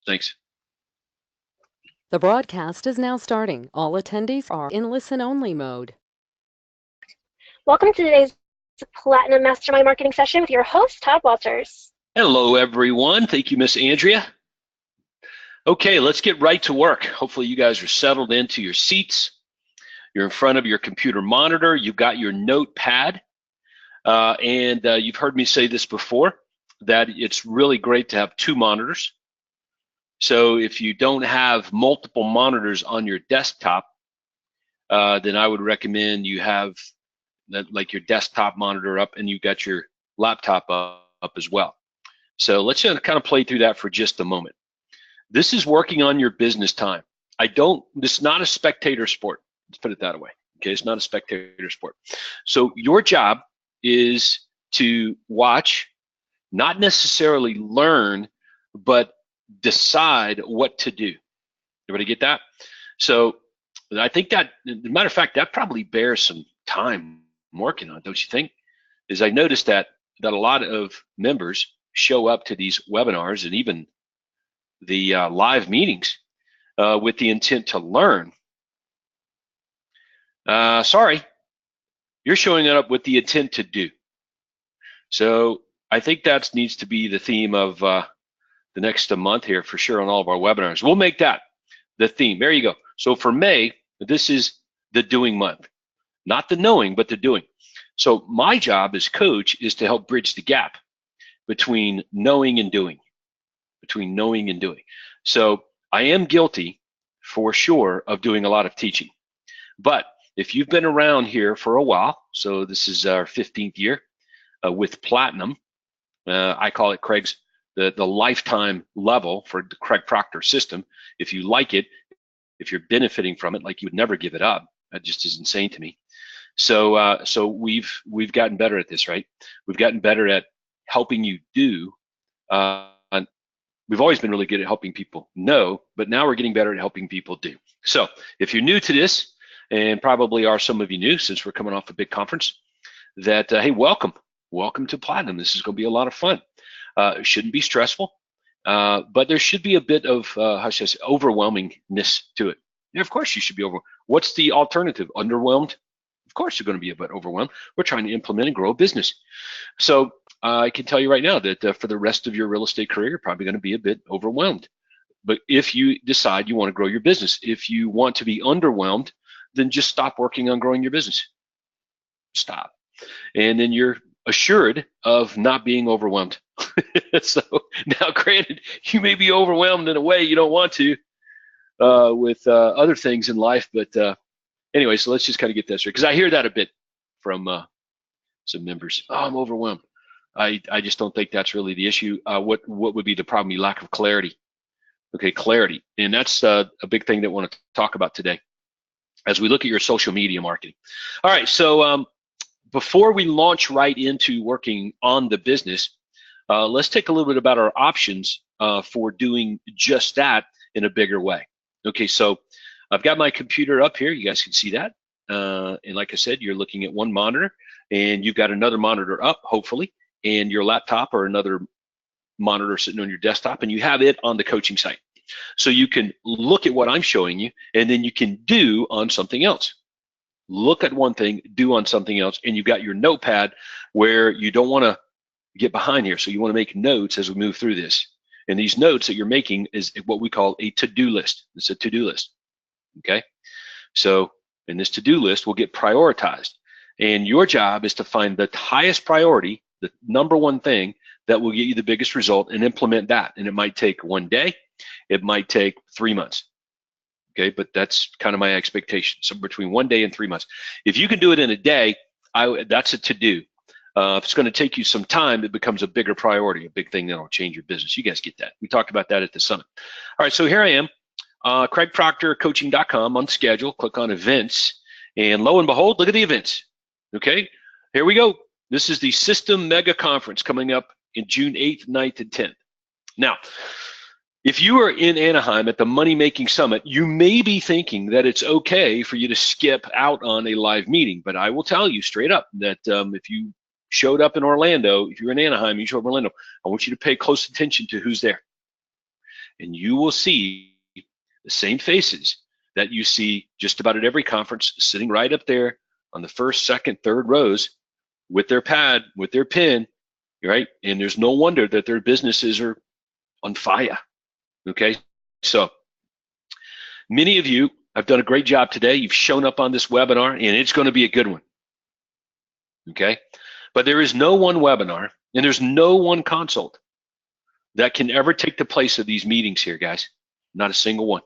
Thanks. The broadcast is now starting. All attendees are in listen-only mode. Welcome to today's Platinum Mastermind Marketing Session with your host, Todd Walters. Hello, everyone. Thank you, Miss Andrea. Okay, let's get right to work. Hopefully you guys are settled into your seats. You're in front of your computer monitor. You've got your notepad. And you've heard me say this before, that it's really great to have two monitors. So if you don't have multiple monitors on your desktop, then I would recommend you have like your desktop monitor up and you got your laptop up as well. So let's kind of play through that for just a moment. This is working on your business time. This is not a spectator sport. Let's put it that way. Okay, it's not a spectator sport. So your job is to watch, not necessarily learn, but decide what to do. Everybody get that? So I think that, as a matter of fact, that probably bears some time working on, don't you think? Is I noticed that a lot of members show up to these webinars and even the live meetings with the intent to learn. Sorry, you're showing up with the intent to do. So I think that needs to be the theme of the next month here for sure on all of our webinars. We'll make that the theme. There you go. So for May, this is the doing month. Not the knowing, but the doing. So my job as coach is to help bridge the gap between knowing and doing. Between knowing and doing. So I am guilty for sure of doing a lot of teaching. But if you've been around here for a while, so this is our 15th year with Platinum, I call it Craig's the lifetime level for the Craig Proctor system. If you like it, if you're benefiting from it, like you would never give it up. That just is insane to me. So we've gotten better at this, right? We've gotten better at helping you do. We've always been really good at helping people know, but now we're getting better at helping people do. So if you're new to this, and probably are some of you new since we're coming off a big conference, that hey, welcome to Platinum. This is going to be a lot of fun. It shouldn't be stressful, but there should be a bit of how should I say, overwhelmingness to it. Yeah, of course you should be overwhelmed. What's the alternative? Underwhelmed? Of course you're going to be a bit overwhelmed. We're trying to implement and grow a business. So I can tell you right now that for the rest of your real estate career, you're probably going to be a bit overwhelmed. But if you decide you want to grow your business, if you want to be underwhelmed, then just stop working on growing your business. Stop. And then you're assured of not being overwhelmed. So now, granted, you may be overwhelmed in a way you don't want to with other things in life, but anyway, so let's just kind of get this right, because I hear that a bit from some members. Oh, I'm overwhelmed. I just don't think that's really the issue. What would be the problem? The lack of clarity. Okay, clarity, and that's a big thing that I want to talk about today as we look at your social media marketing. All right, so before we launch right into working on the business, let's take a little bit about our options for doing just that in a bigger way. Okay, so I've got my computer up here. You guys can see that. And like I said, you're looking at one monitor, and you've got another monitor up, hopefully, and your laptop or another monitor sitting on your desktop, and you have it on the coaching site. So you can look at what I'm showing you, and then you can do on something else. Look at one thing, do on something else, and you've got your notepad where you don't want to get behind here. So you want to make notes as we move through this. And these notes that you're making is what we call a to-do list. It's a to-do list, okay? So in this to-do list will get prioritized. And your job is to find the highest priority, the number one thing that will get you the biggest result, and implement that. And it might take one day, it might take 3 months. Okay, but that's kind of my expectation. So between 1 day and 3 months. If you can do it in a day, that's a to-do. If it's going to take you some time, it becomes a bigger priority, a big thing that'll change your business. You guys get that. We talked about that at the summit. All right, so here I am, CraigProctorCoaching.com on schedule. Click on events, and lo and behold, look at the events. Okay, here we go. This is the System Mega Conference coming up in June 8th, 9th, and 10th. Now, if you are in Anaheim at the Money Making Summit, you may be thinking that it's okay for you to skip out on a live meeting, but I will tell you straight up that if you showed up in Orlando, if you're in Anaheim, you showed up in Orlando, I want you to pay close attention to who's there. and you will see the same faces that you see just about at every conference, sitting right up there on the first, second, third rows with their pad, with their pen, right? And there's no wonder that their businesses are on fire, okay? So many of you have done a great job today. You've shown up on this webinar, and it's going to be a good one, okay? But there is no one webinar, and there's no one consult that can ever take the place of these meetings here, guys. Not a single one.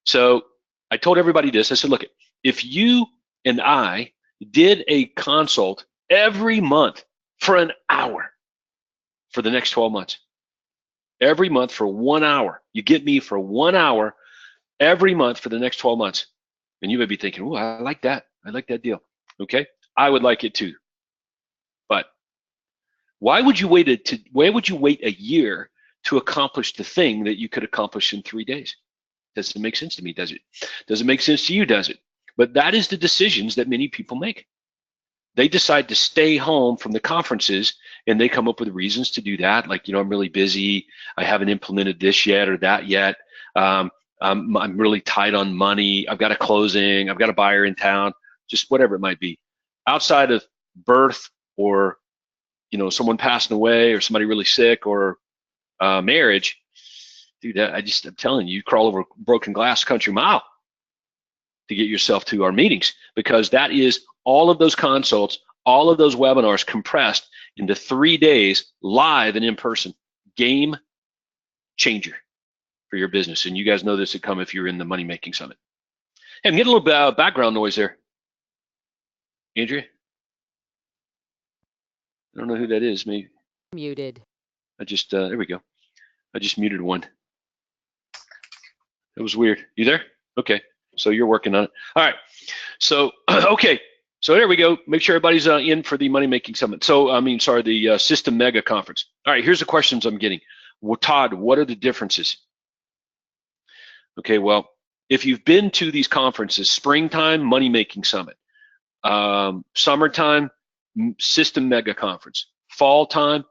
So I told everybody this. I said, look, if you and I did a consult every month for an hour for the next 12 months, every month for 1 hour, you get me for 1 hour every month for the next 12 months, and you may be thinking, oh, I like that. I like that deal. Okay, I would like it too. But why would you wait a year to accomplish the thing that you could accomplish in 3 days? Doesn't make sense to me, does it? Doesn't make sense to you, does it? But that is the decisions that many people make. They decide to stay home from the conferences, and they come up with reasons to do that. Like, I'm really busy. I haven't implemented this yet or that yet. I'm really tight on money. I've got a closing. I've got a buyer in town. Just whatever it might be. Outside of birth or, someone passing away or somebody really sick or marriage, dude, I'm telling you, crawl over broken glass country mile to get yourself to our meetings, because that is all of those consults, all of those webinars compressed into 3 days live and in person. Game changer for your business. And you guys know this would come if you're in the Money Making Summit. Hey, I'm getting a little bit of background noise there. Andrea? I don't know who that is. Maybe Muted. there we go. I just muted one. It was weird. You there? Okay. So you're working on it. All right. So, okay. So there we go. Make sure everybody's in for the Money Making Summit. So, the System Mega Conference. All right. Here's the questions I'm getting. Well, Todd, what are the differences? Okay. Well, if you've been to these conferences, springtime, Money Making Summit, summertime, System Mega Conference, fall time,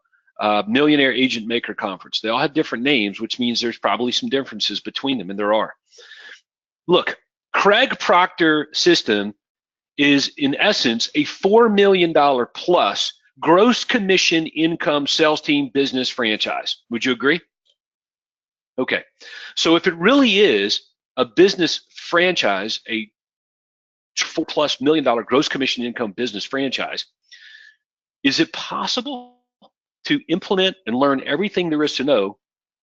Millionaire Agent Maker Conference. They all have different names, which means there's probably some differences between them, and there are. Look, Craig Proctor System is in essence a $4 million plus gross commission income sales team business franchise. Would you agree? Okay, so if it really is a business franchise, a $4+ million gross commission income business franchise, is it possible to implement and learn everything there is to know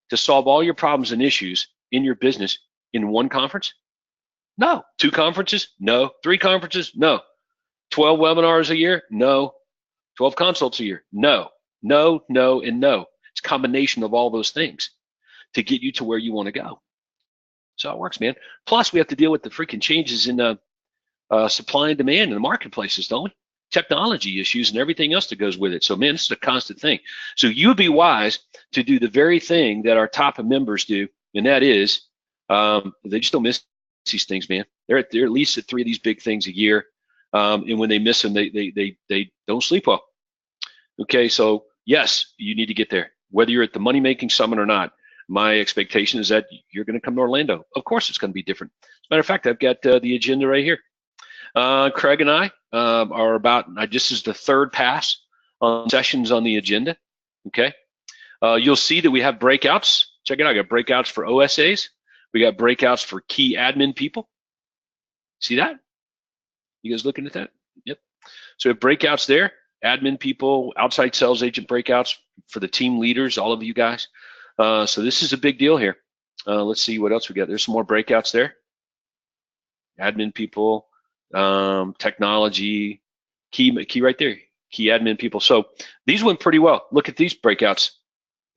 to solve all your problems and issues in your business in one conference? No. 2 conferences? No. 3 conferences? No. 12 webinars a year? No. 12 consults a year? No. No, no, and no. It's a combination of all those things to get you to where you want to go. So it works, man. Plus, we have to deal with the freaking changes in supply and demand in the marketplaces, don't we? Technology issues and everything else that goes with it. So, man, it's a constant thing. So you would be wise to do the very thing that our top members do, and that is they just don't miss these things, man. They're at least at 3 of these big things a year, and when they miss them, they don't sleep well. Okay, so yes, you need to get there. Whether you're at the Money Making Summit or not, my expectation is that you're going to come to Orlando. Of course, it's going to be different. As a matter of fact, I've got the agenda right here. Craig and I are this is the 3rd pass on sessions on the agenda. Okay, you'll see that we have breakouts. Check it out. I got breakouts for OSAs. We got breakouts for key admin people. See that? You guys looking at that? Yep. So we have breakouts there. Admin people, outside sales agent breakouts for the team leaders, all of you guys. So this is a big deal here. Let's see what else we got. There's some more breakouts there. Admin people, technology, key right there, key admin people. So these went pretty well. Look at these breakouts.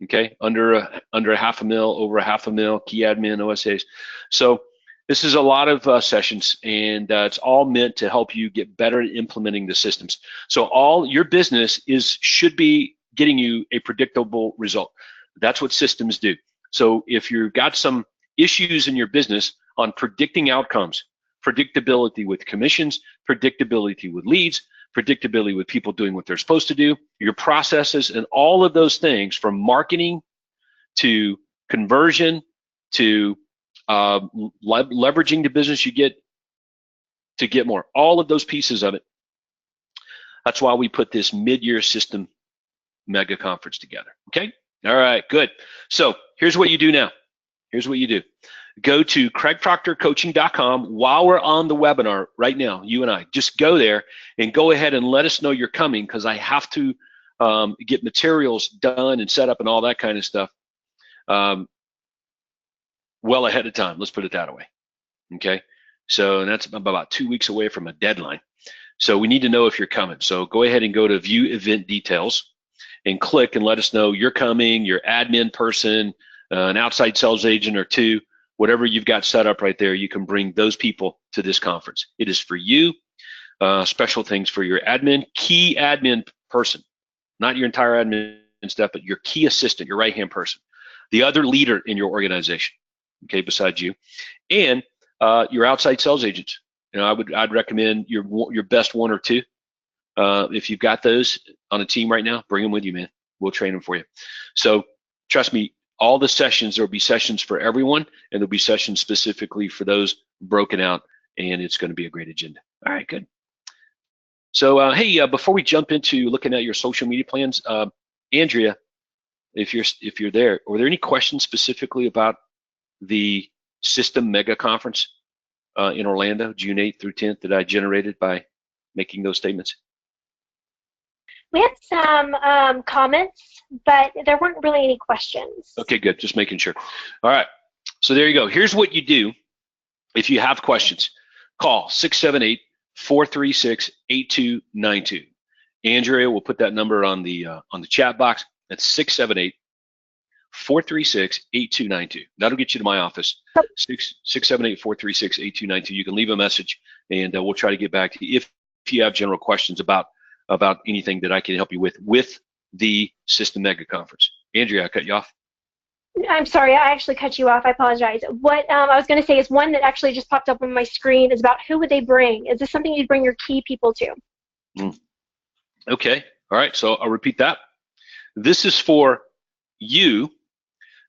Okay, under a $500,000, over a $500,000, key admin, OSAs. So this is a lot of sessions, and it's all meant to help you get better at implementing the systems. So all your business should be getting you a predictable result. That's what systems do. So if you've got some issues in your business on predicting outcomes, predictability with commissions, predictability with leads, predictability with people doing what they're supposed to do, your processes, and all of those things from marketing to conversion to leveraging the business you get to get more. All of those pieces of it. That's why we put this mid-year system mega conference together. Okay? All right, good. So here's what you do now. Here's what you do. Go to craigproctorcoaching.com while we're on the webinar right now, you and I. Just go there and go ahead and let us know you're coming, because I have to get materials done and set up and all that kind of stuff well ahead of time. Let's put it that way. Okay? So that's about 2 weeks away from a deadline. So we need to know if you're coming. So go ahead and go to view event details and click and let us know you're coming, your admin person, an outside sales agent or two, whatever you've got set up right there. You can bring those people to this conference. It is for you. Special things for your admin, key admin person, not your entire admin stuff, but your key assistant, your right-hand person, the other leader in your organization, okay, besides you, and your outside sales agents. You know, I'd recommend your best one or two. If you've got those on a team right now, bring them with you, man. We'll train them for you. So trust me, all the sessions, there'll be sessions for everyone, and there'll be sessions specifically for those broken out, and it's going to be a great agenda. All right, good. So hey, before we jump into looking at your social media plans, Andrea, if you're there, were there any questions specifically about the System Mega Conference in Orlando, June 8th through 10th, that I generated by making those statements? We had some comments, but there weren't really any questions. Okay, good. Just making sure. All right. So there you go. Here's what you do if you have questions. Call 678-436-8292. Andrea will put that number on the chat box. That's 678-436-8292. That'll get you to my office. 678-436-8292. You can leave a message, and we'll try to get back to you if you have general questions about anything that I can help you with the System Mega Conference. Andrea, I cut you off. I'm sorry, I actually cut you off. I apologize. What I was going to say is one that actually just popped up on my screen is about who would they bring? Is this something you'd bring your key people to? Okay. All right. So I'll repeat that. This is for you.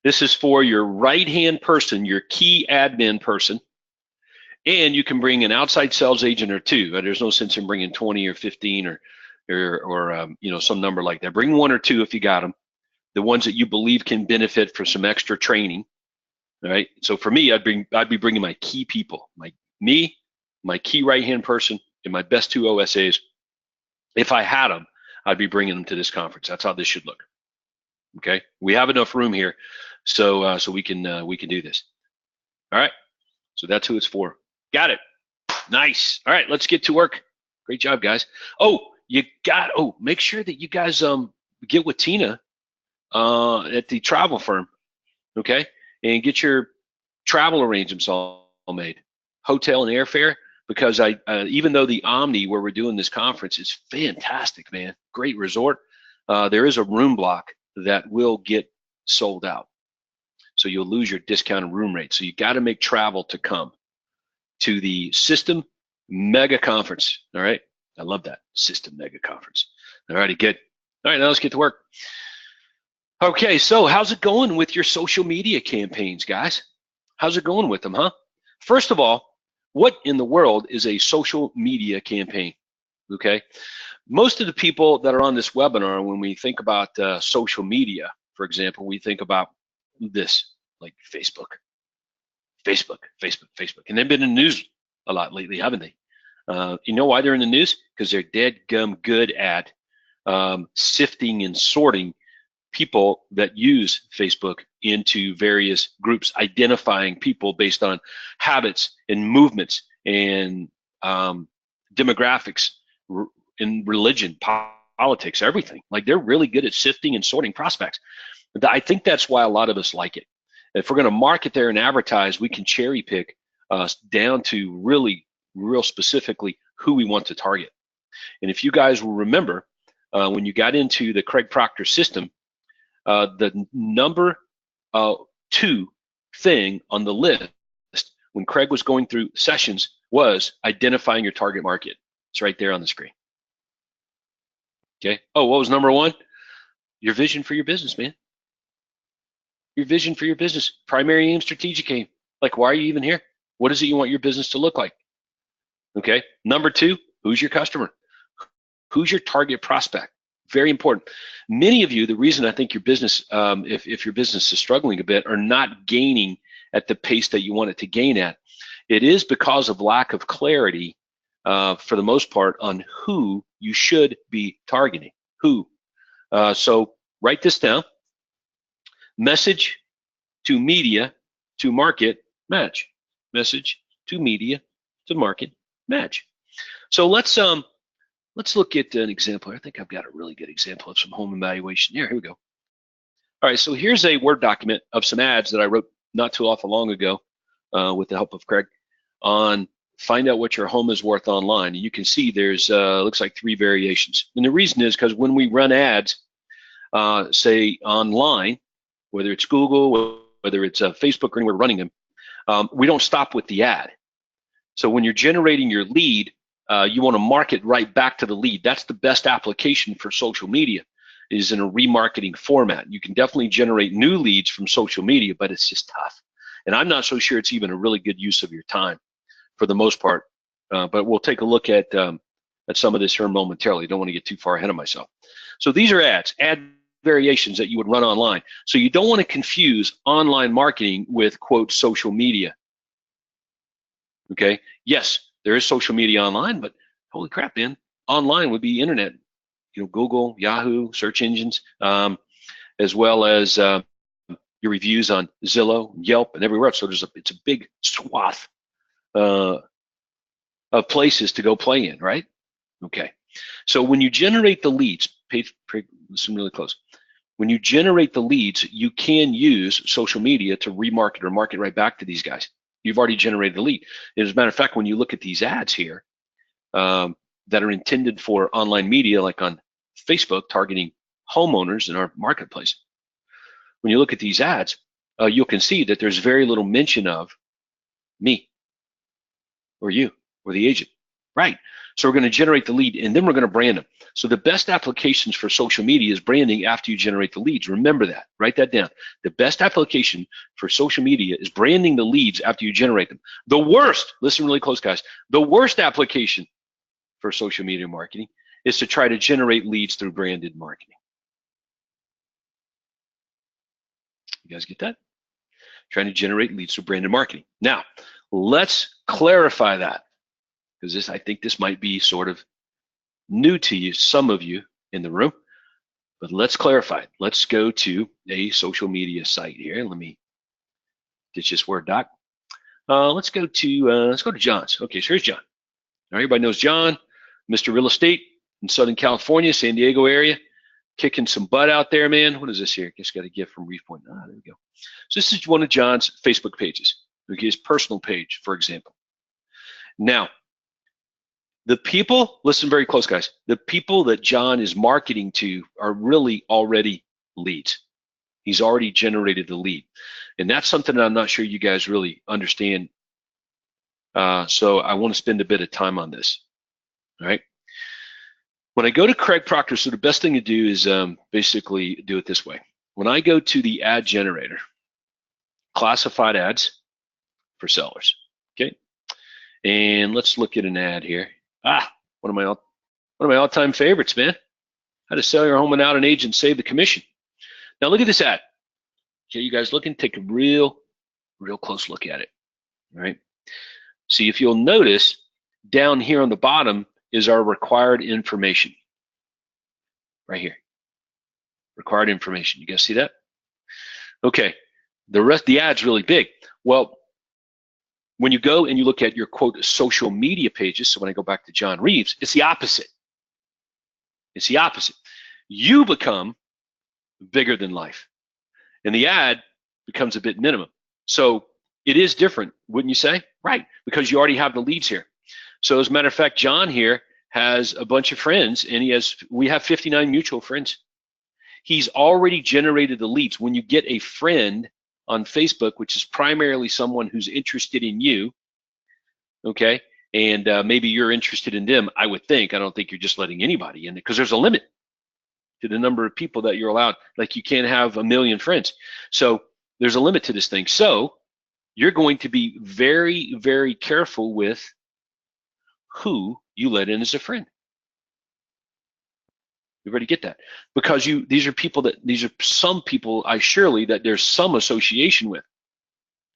This is for your right-hand person, your key admin person. And you can bring an outside sales agent or two. There's no sense in bringing 20 or 15 or you know, some number like that. Bring one or two if you got them. The ones that you believe can benefit for some extra training. All right. So for me, I'd be bringing my key people, my key right-hand person, and my best two OSAs. If I had them, I'd be bringing them to this conference. That's how this should look. Okay. We have enough room here, so we can do this. All right. So that's who it's for. Got it. Nice. All right. Let's get to work. Great job, guys. Make sure that you guys get with Tina at the travel firm, okay, and get your travel arrangements all made, hotel and airfare, because even though the Omni where we're doing this conference is fantastic, man, great resort, there is a room block that will get sold out, so you'll lose your discounted room rate. So you got to make travel to come to the System Mega Conference. All right. I love that, System Mega Conference. All righty, good. All right, now let's get to work. Okay, so how's it going with your social media campaigns, guys? How's it going with them, huh? First of all, what in the world is a social media campaign? Okay, most of the people that are on this webinar, when we think about social media, for example, we think about this, like Facebook. And they've been in the news a lot lately, haven't they? You know why they're in the news? Because they're dead-gum good at sifting and sorting people that use Facebook into various groups, identifying people based on habits and movements and demographics in religion, politics, everything. Like, they're really good at sifting and sorting prospects. I think that's why a lot of us like it. If we're going to market there and advertise, we can cherry pick down to real specifically who we want to target. And if you guys will remember, when you got into the Craig Proctor system, the number 2 thing on the list when Craig was going through sessions was identifying your target market. It's right there on the screen. Okay. Oh, what was number 1? Your vision for your business, man. your vision for your business, primary aim, strategic aim. Like, why are you even here? What is it you want your business to look like? Okay. Number two, who's your customer? Who's your target prospect? Very important. Many of you, the reason I think your business, if your business is struggling a bit, are not gaining at the pace that you want it to gain at. It is because of lack of clarity, for the most part, on who you should be targeting. Who? So write this down. Message to media to market match. Message to media to market match. So let's look at an example. I think I've got a really good example of some home evaluation. Here we go. All right, so here's a Word document of some ads that I wrote not too awful long ago with the help of Craig on find out what your home is worth online. And you can see there's looks like 3 variations. And the reason is because when we run ads, say online, whether it's Google, whether it's Facebook or anywhere running them, we don't stop with the ad. So when you're generating your lead, you want to market right back to the lead. That's the best application for social media, is in a remarketing format. You can definitely generate new leads from social media, but it's just tough. And I'm not so sure it's even a really good use of your time for the most part. But we'll take a look at some of this here momentarily. Don't want to get too far ahead of myself. So these are ads, ad variations that you would run online. So you don't want to confuse online marketing with, quote, social media. Okay, yes, there is social media online, but holy crap, man, online would be internet, Google, Yahoo, search engines, as well as your reviews on Zillow, Yelp, and everywhere else. So it's a big swath of places to go play in, right? Okay, so when you generate the leads, listen really close. When you generate the leads, you can use social media to remarket or market right back to these guys. You've already generated the lead. As a matter of fact, when you look at these ads here that are intended for online media, like on Facebook, targeting homeowners in our marketplace, when you look at these ads, you can see that there's very little mention of me or you or the agent, right? So we're going to generate the lead, and then we're going to brand them. So the best applications for social media is branding after you generate the leads. Remember that. Write that down. The best application for social media is branding the leads after you generate them. The worst, listen really close, guys, the worst application for social media marketing is to try to generate leads through branded marketing. You guys get that? Trying to generate leads through branded marketing. Now, let's clarify that, because I think this might be sort of new to you, some of you in the room, but let's clarify it. Let's go to a social media site here. Let me ditch this Word doc. Let's go to John's. Okay, so here's John. Now everybody knows John, Mr. Real Estate in Southern California, San Diego area, kicking some butt out there, man. What is this here? Just got a gift from Reef Point. There we go. So this is one of John's Facebook pages. Okay, his personal page, for example. Now, the people, listen very close, guys. The people that John is marketing to are really already leads. He's already generated the lead. And that's something that I'm not sure you guys really understand. So I want to spend a bit of time on this. All right. When I go to Craig Proctor, so the best thing to do is basically do it this way. When I go to the ad generator, classified ads for sellers, okay? And let's look at an ad here. One of my all-time favorites, man. How to sell your home without an agent, save the commission. Now look at this ad. Okay, you guys looking? Take a real close look at it. All right. See, if you'll notice, down here on the bottom is our required information. Right here. Required information. You guys see that? Okay. The rest of the ad's really big. Well, when you go and you look at your, quote, social media pages, so when I go back to John Reeves, it's the opposite. It's the opposite. You become bigger than life. And the ad becomes a bit minimum. So it is different, wouldn't you say? Right, because you already have the leads here. So as a matter of fact, John here has a bunch of friends, and we have 59 mutual friends. He's already generated the leads. When you get a friend on Facebook, which is primarily someone who's interested in you, okay, and maybe you're interested in them, I would think. I don't think you're just letting anybody in, because there's a limit to the number of people that you're allowed. Like, you can't have 1 million friends. So There's a limit to this thing. So you're going to be very, very careful with who you let in as a friend. Everybody get that? Because these are some people surely that there's some association with,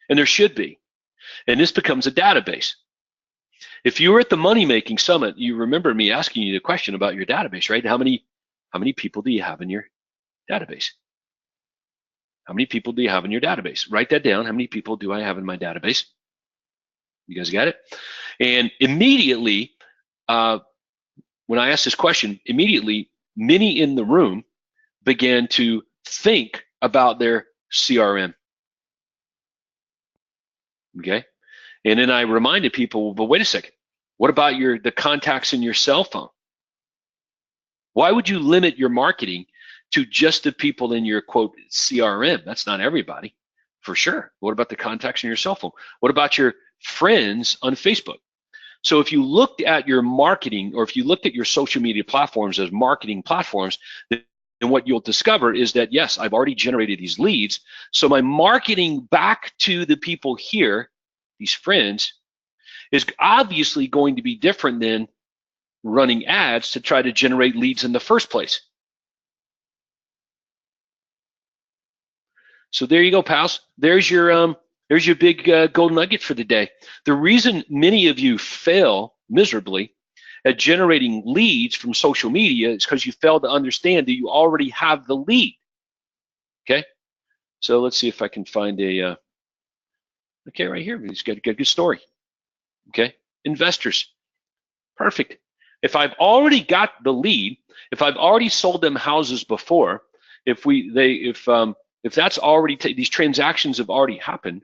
and there should be. And this becomes a database. If you were at the Money Making Summit, you remember me asking you the question about your database, right? How many people do you have in your database? How many people do you have in your database? Write that down. How many people do I have in my database? You guys got it? And immediately, when I asked this question, immediately many in the room began to think about their CRM. Okay? And then I reminded people, but wait a second, what about the contacts in your cell phone? Why would you limit your marketing to just the people in your, quote, CRM? That's not everybody, for sure. What about the contacts in your cell phone? What about your friends on Facebook? So if you looked at your marketing, or if you looked at your social media platforms as marketing platforms, then what you'll discover is that, yes, I've already generated these leads. So my marketing back to the people here, these friends, is obviously going to be different than running ads to try to generate leads in the first place. So there you go, pals. There's your big gold nugget for the day. The reason many of you fail miserably at generating leads from social media is because you fail to understand that you already have the lead. Okay, so let's see if I can find a. Okay, right here. He's got a good story. Okay, investors, perfect. If I've already got the lead, if I've already sold them houses before, if that's already these transactions have already happened,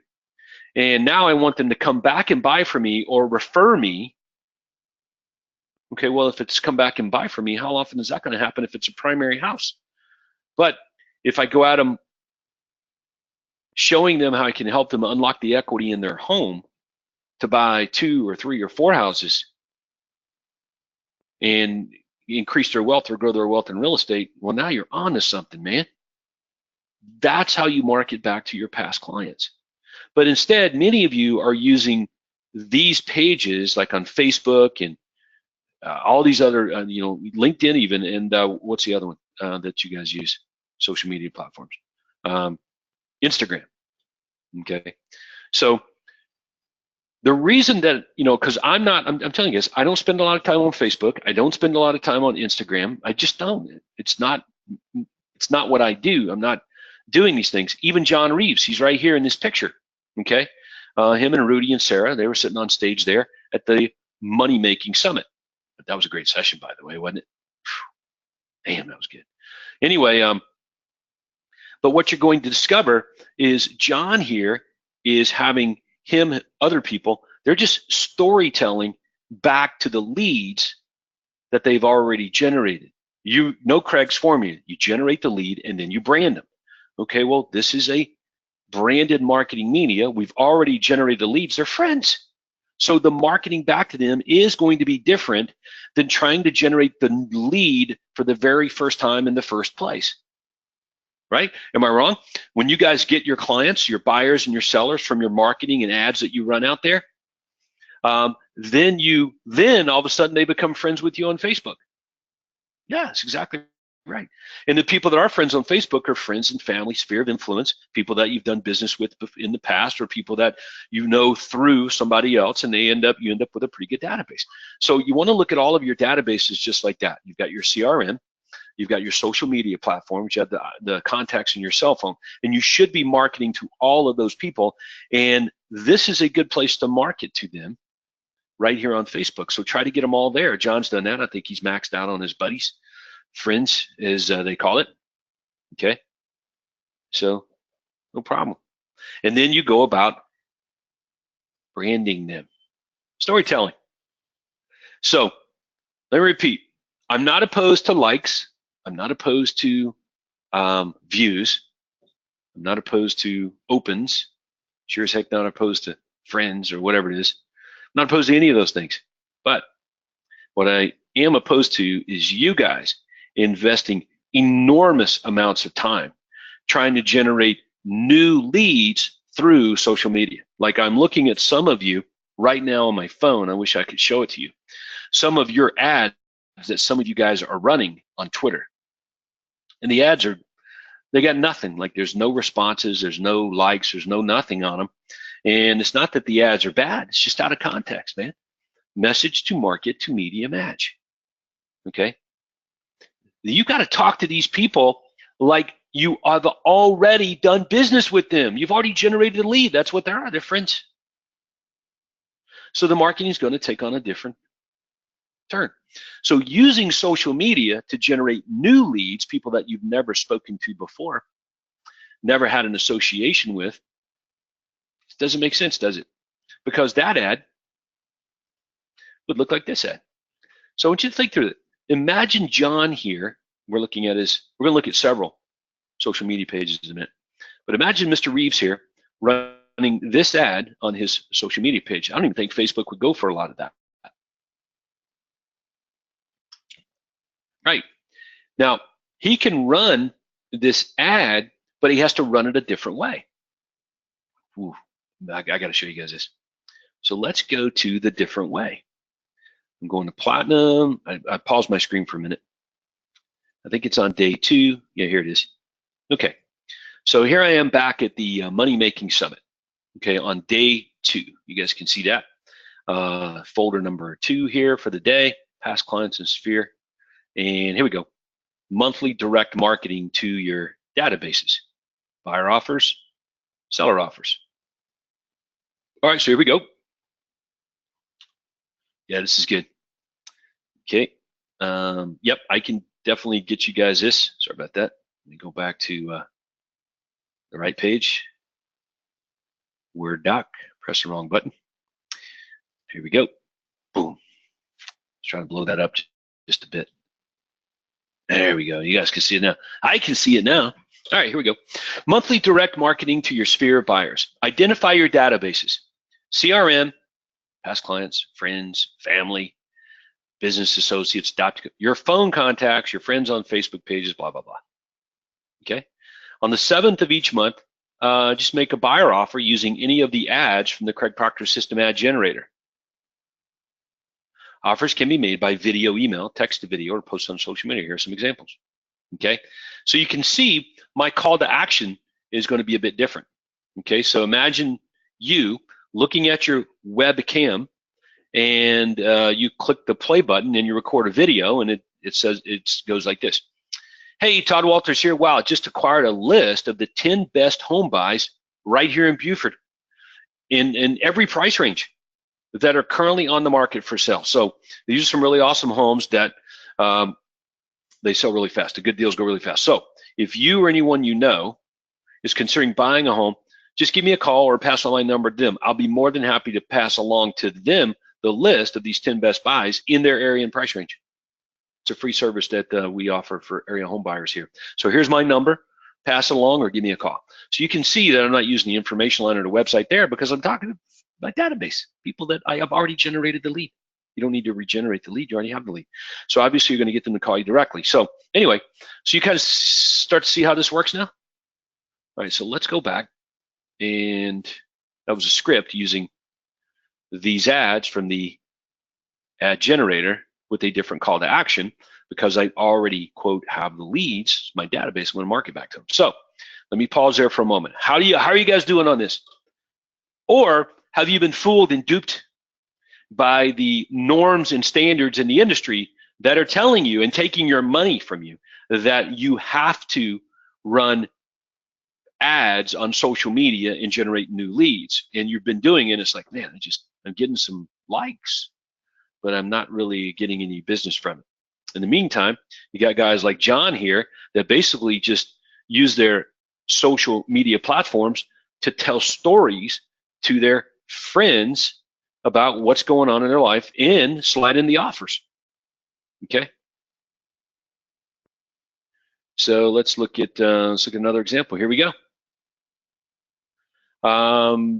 and now I want them to come back and buy from me or refer me. Okay, well, if it's come back and buy from me, how often is that going to happen if it's a primary house? But if I go at them showing them how I can help them unlock the equity in their home to buy 2 or 3 or 4 houses and increase their wealth or grow their wealth in real estate, well, now you're on to something, man. That's how you market back to your past clients. But instead, many of you are using these pages like on Facebook and all these other, LinkedIn even, and what's the other one that you guys use? Social media platforms. Instagram. Okay. So the reason that, because I'm telling you this, I don't spend a lot of time on Facebook. I don't spend a lot of time on Instagram. I just don't. It's not what I do. I'm not doing these things. Even John Reeves, he's right here in this picture. Okay. Him and Rudy and Sarah, they were sitting on stage there at the Money Making Summit. But that was a great session, by the way, wasn't it? Damn, that was good. Anyway, but what you're going to discover is John here is having other people, they're just storytelling back to the leads that they've already generated. You know Craig's formula. You generate the lead and then you brand them. Okay, well, this is a branded marketing media. We've already generated the leads. They're friends. So the marketing back to them is going to be different than trying to generate the lead for the very first time in the first place. Right? Am I wrong? When you guys get your clients, your buyers and your sellers from your marketing and ads that you run out there, then all of a sudden they become friends with you on Facebook. Yeah, that's exactly right. And the people that are friends on Facebook are friends and family, sphere of influence, people that you've done business with in the past, or people that you know through somebody else, and you end up with a pretty good database. So you want to look at all of your databases just like that. You've got your CRM. You've got your social media platforms, you have the contacts in your cell phone, and you should be marketing to all of those people. And this is a good place to market to them right here on Facebook. So try to get them all there. John's done that. I think he's maxed out on his buddies, friends, as they call it. Okay. So no problem. And then you go about branding them. Storytelling. So let me repeat. I'm not opposed to likes. I'm not opposed to views. I'm not opposed to opens. Sure as heck not opposed to friends or whatever it is. I'm not opposed to any of those things. But what I am opposed to is you guys investing enormous amounts of time trying to generate new leads through social media. Like I'm looking at some of you right now on my phone. I wish I could show it to you. Some of your ads that some of you guys are running on Twitter. And the ads they got nothing. Like there's no responses, there's no likes, there's no nothing on them. And it's not that the ads are bad, it's just out of context, man. Message to market to media match. Okay? You got to talk to these people like you have already done business with them. You've already generated a lead. That's what they are. They're friends. So the marketing is going to take on a different turn. So using social media to generate new leads, people that you've never spoken to before, never had an association with, it doesn't make sense, does it? Because that ad would look like this ad. So I want you to think through it. Imagine John here. We're going to look at several social media pages in a minute. But imagine Mr. Reeves here running this ad on his social media page. I don't even think Facebook would go for a lot of that. Right. Now, he can run this ad, but he has to run it a different way. Ooh, I got to show you guys this. So let's go to the different way. I'm going to Platinum. I paused my screen for a minute. I think it's on day 2. Yeah, here it is. Okay. So here I am back at the Money Making Summit. Okay, on day 2. You guys can see that. Folder number 2 here for the day, past clients and Sphere. And here we go. Monthly direct marketing to your databases. Buyer offers, seller offers. All right, so here we go. Yeah, this is good. Okay. Yep, I can definitely get you guys this. Sorry about that. Let me go back to the right page. Word doc, press the wrong button. Here we go. Boom. Let's try to blow that up just a bit. There we go. You guys can see it now. I can see it now. All right, here we go. Monthly direct marketing to your sphere of buyers. Identify your databases. CRM, past clients, friends, family, business associates, your phone contacts, your friends on Facebook pages, blah, blah, blah. Okay. On the 7th of each month, just make a buyer offer using any of the ads from the Craig Proctor System Ad Generator. Offers can be made by video, email, text to video, or post on social media. Here are some examples. Okay, so you can see my call to action is going to be a bit different. Okay, so imagine you looking at your webcam and you click the play button and you record a video, and it goes like this. Hey, Todd Walters here. Wow, just acquired a list of the 10 best home buys right here in Buford in every price range that are currently on the market for sale. So these are some really awesome homes that they sell really fast. The good deals go really fast. So if you or anyone you know is considering buying a home, just give me a call or pass on my number to them. I'll be more than happy to pass along to them the list of these 10 best buys in their area and price range. It's a free service that we offer for area home buyers here. So here's my number. Pass it along or give me a call. So you can see that I'm not using the information line or the website there because I'm talking to my database, people that I have already generated the lead. You don't need to regenerate the lead, you already have the lead. So obviously you're going to get them to call you directly. So anyway, so you kind of start to see how this works now? All right, so let's go back. And that was a script using these ads from the ad generator with a different call to action because I already, quote, have the leads, my database, I'm going to market back to them. So let me pause there for a moment. How are you guys doing on this? Or have you been fooled and duped by the norms and standards in the industry that are telling you and taking your money from you that you have to run ads on social media and generate new leads? And you've been doing it, it's like, man, I'm getting some likes, but I'm not really getting any business from it. In the meantime, you got guys like John here that basically just use their social media platforms to tell stories to their friends about what's going on in their life and slide in the offers. Okay. So let's look at another example. Here we go.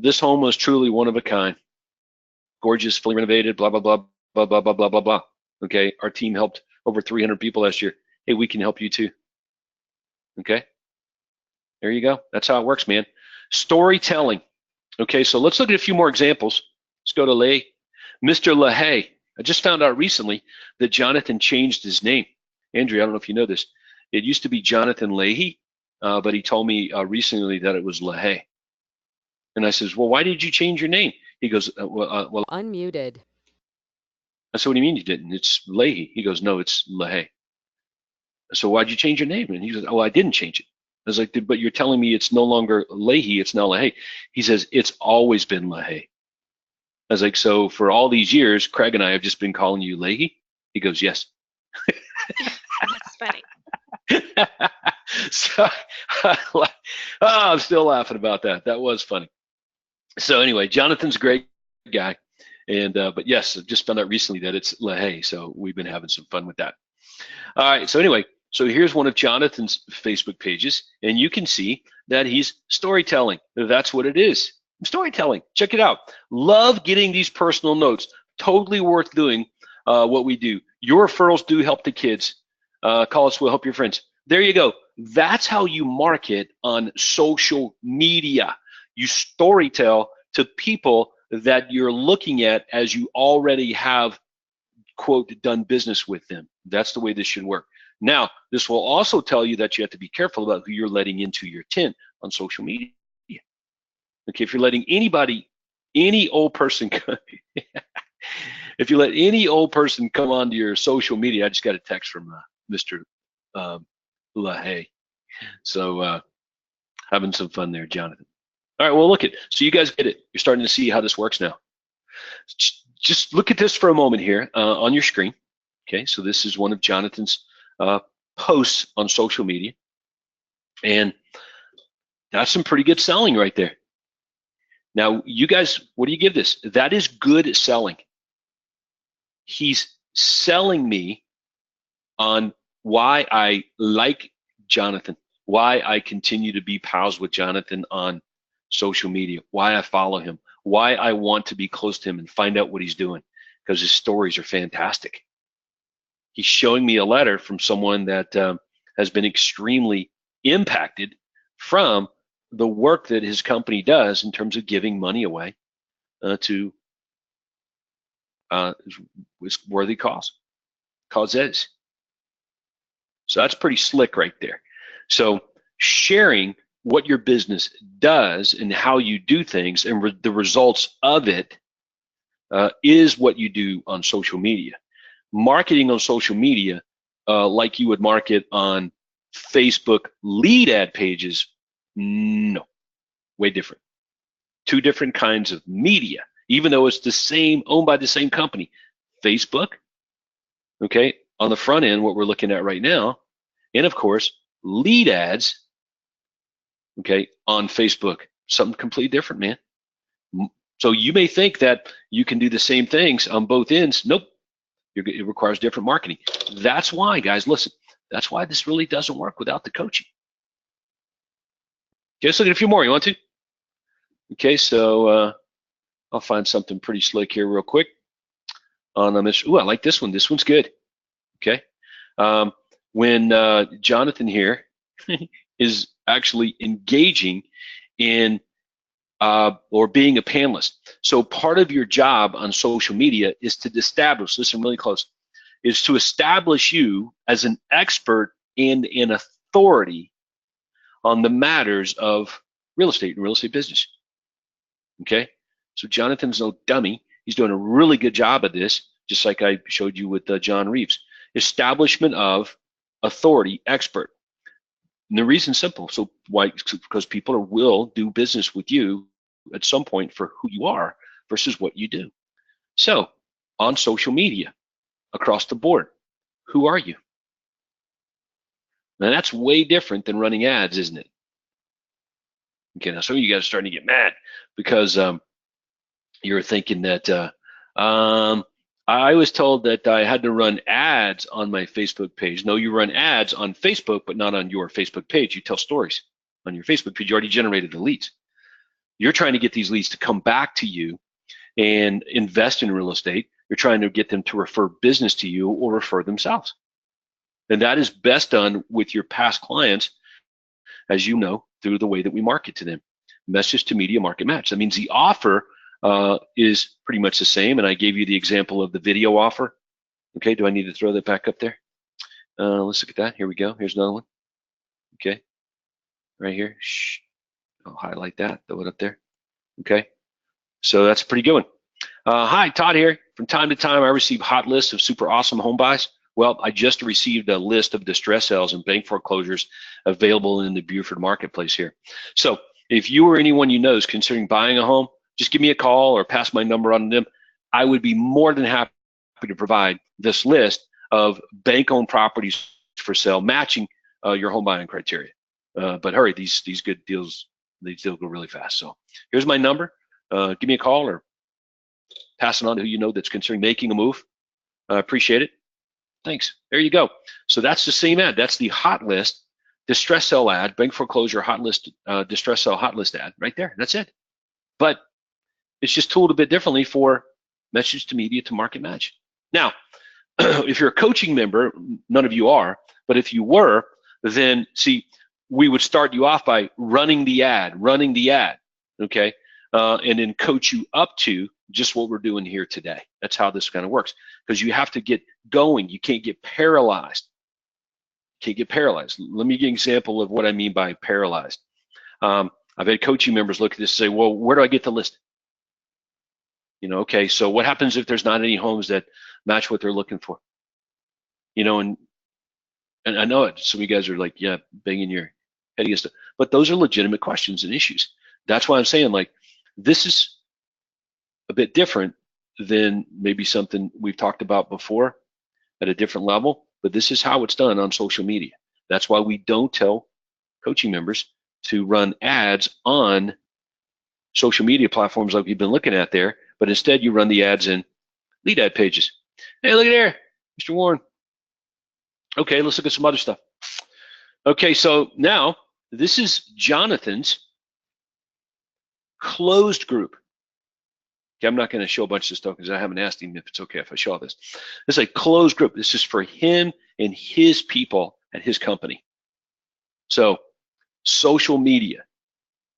This home was truly one of a kind. Gorgeous, fully renovated, blah, blah, blah, blah, blah, blah, blah, blah, blah. Okay. Our team helped over 300 people last year. Hey, we can help you too. Okay. There you go. That's how it works, man. Storytelling. Okay, so let's look at a few more examples. Let's go to Mr. LaHaye. I just found out recently that Jonathan changed his name. Andrea, I don't know if you know this. It used to be Jonathan Leahy, but he told me recently that it was LaHaye. And I says, well, why did you change your name? He goes, well, Unmuted. I said, what do you mean you didn't? It's Leahy. He goes, no, it's LaHaye. So why'd you change your name? And he goes, oh, I didn't change it. I was like, but you're telling me it's no longer Leahy, it's now LaHaye. He says, it's always been LaHaye. I was like, so for all these years, Craig and I have just been calling you Leahy? He goes, yes. That's funny. So, I'm still laughing about that. That was funny. So anyway, Jonathan's a great guy. And but yes, I just found out recently that it's LaHaye. So we've been having some fun with that. All right, so anyway, so here's one of Jonathan's Facebook pages, and you can see that he's storytelling. That's what it is. Storytelling. Check it out. Love getting these personal notes. Totally worth doing what we do. Your referrals do help the kids. Call us, we'll help your friends. There you go. That's how you market on social media. You storytell to people that you're looking at as you already have, quote, done business with them. That's the way this should work. Now, this will also tell you that you have to be careful about who you're letting into your tent on social media. Okay, if you're letting anybody, any old person, if you let any old person come onto your social media, I just got a text from Mr. LaHaye. So having some fun there, Jonathan. All right, well, look at, so you guys get it. You're starting to see how this works now. Just look at this for a moment here on your screen. Okay, so this is one of Jonathan's posts on social media. And that's some pretty good selling right there. Now, you guys, what do you give this? That is good selling. He's selling me on why I like Jonathan, why I continue to be pals with Jonathan on social media, why I follow him, why I want to be close to him and find out what he's doing, because his stories are fantastic. He's showing me a letter from someone that has been extremely impacted from the work that his company does in terms of giving money away to worthy causes. So that's pretty slick right there. So sharing what your business does and how you do things and the results of it is what you do on social media. Marketing on social media, like you would market on Facebook lead ad pages, no, way different. Two different kinds of media, even though it's the same, owned by the same company. Facebook, okay, on the front end, what we're looking at right now, and of course, lead ads, okay, on Facebook, something completely different, man. So you may think that you can do the same things on both ends. Nope, it requires different marketing. That's why, guys, listen, that's why this really doesn't work without the coaching. Okay, let's look at a few more. You want to? Okay, so I'll find something pretty slick here real quick. On this, ooh, I like this one. This one's good. Okay, when Jonathan here is actually engaging in or being a panelist. So part of your job on social media is to establish, listen really close, is to establish you as an expert and an authority on the matters of real estate and real estate business. Okay, so Jonathan's no dummy. He's doing a really good job of this, just like I showed you with John Reeves. Establishment of authority, expert. And the reason's simple. So why? Because people will do business with you at some point for who you are versus what you do. So on social media, across the board, who are you? Now that's way different than running ads, isn't it? Okay, now some of you guys are starting to get mad because you're thinking that I was told that I had to run ads on my Facebook page. No, you run ads on Facebook, but not on your Facebook page. You tell stories on your Facebook page. You already generated the leads. You're trying to get these leads to come back to you and invest in real estate. You're trying to get them to refer business to you or refer themselves. And that is best done with your past clients as you know, through the way that we market to them. Message to media market match. That means the offer is pretty much the same, and I gave you the example of the video offer. Okay, do I need to throw that back up there? Let's look at that. Here we go. Here's another one. Okay, right here. Shh. I'll highlight that, throw it up there. Okay, so that's a pretty good one. Hi, Todd here. From time to time, I receive hot lists of super awesome home buys. Well, I just received a list of distress sales and bank foreclosures available in the Buford marketplace here. So if you or anyone you know is considering buying a home, just give me a call or pass my number on to them. I would be more than happy to provide this list of bank-owned properties for sale matching your home buying criteria. But hurry, these good deals, these deals go really fast. So here's my number. Give me a call or pass it on to who you know that's considering making a move. I appreciate it. Thanks. There you go. So that's the same ad. That's the hot list distress sale ad, bank foreclosure hot list, distress sale hot list ad right there. That's it. But it's just tooled a bit differently for message to media to market match. Now, if you're a coaching member, none of you are, but if you were, then see, we would start you off by running the ad, okay? And then coach you up to just what we're doing here today. That's how this kind of works, because you have to get going. You can't get paralyzed. Let me give you an example of what I mean by paralyzed. I've had coaching members look at this and say, well, where do I get the list? You know, okay, so what happens if there's not any homes that match what they're looking for? You know, and I know it. Some of you guys are like, yeah, banging your head against it. But those are legitimate questions and issues. That's why I'm saying, like, this is a bit different than maybe something we've talked about before at a different level, but this is how it's done on social media. That's why we don't tell coaching members to run ads on social media platforms like we've been looking at there, but instead you run the ads in lead ad pages. Hey, look at there, Mr. Warren. Okay, let's look at some other stuff. Okay, so now this is Jonathan's closed group. Okay, I'm not going to show a bunch of stuff because I haven't asked him if it's okay if I show this. This is a closed group. This is for him and his people at his company. So social media.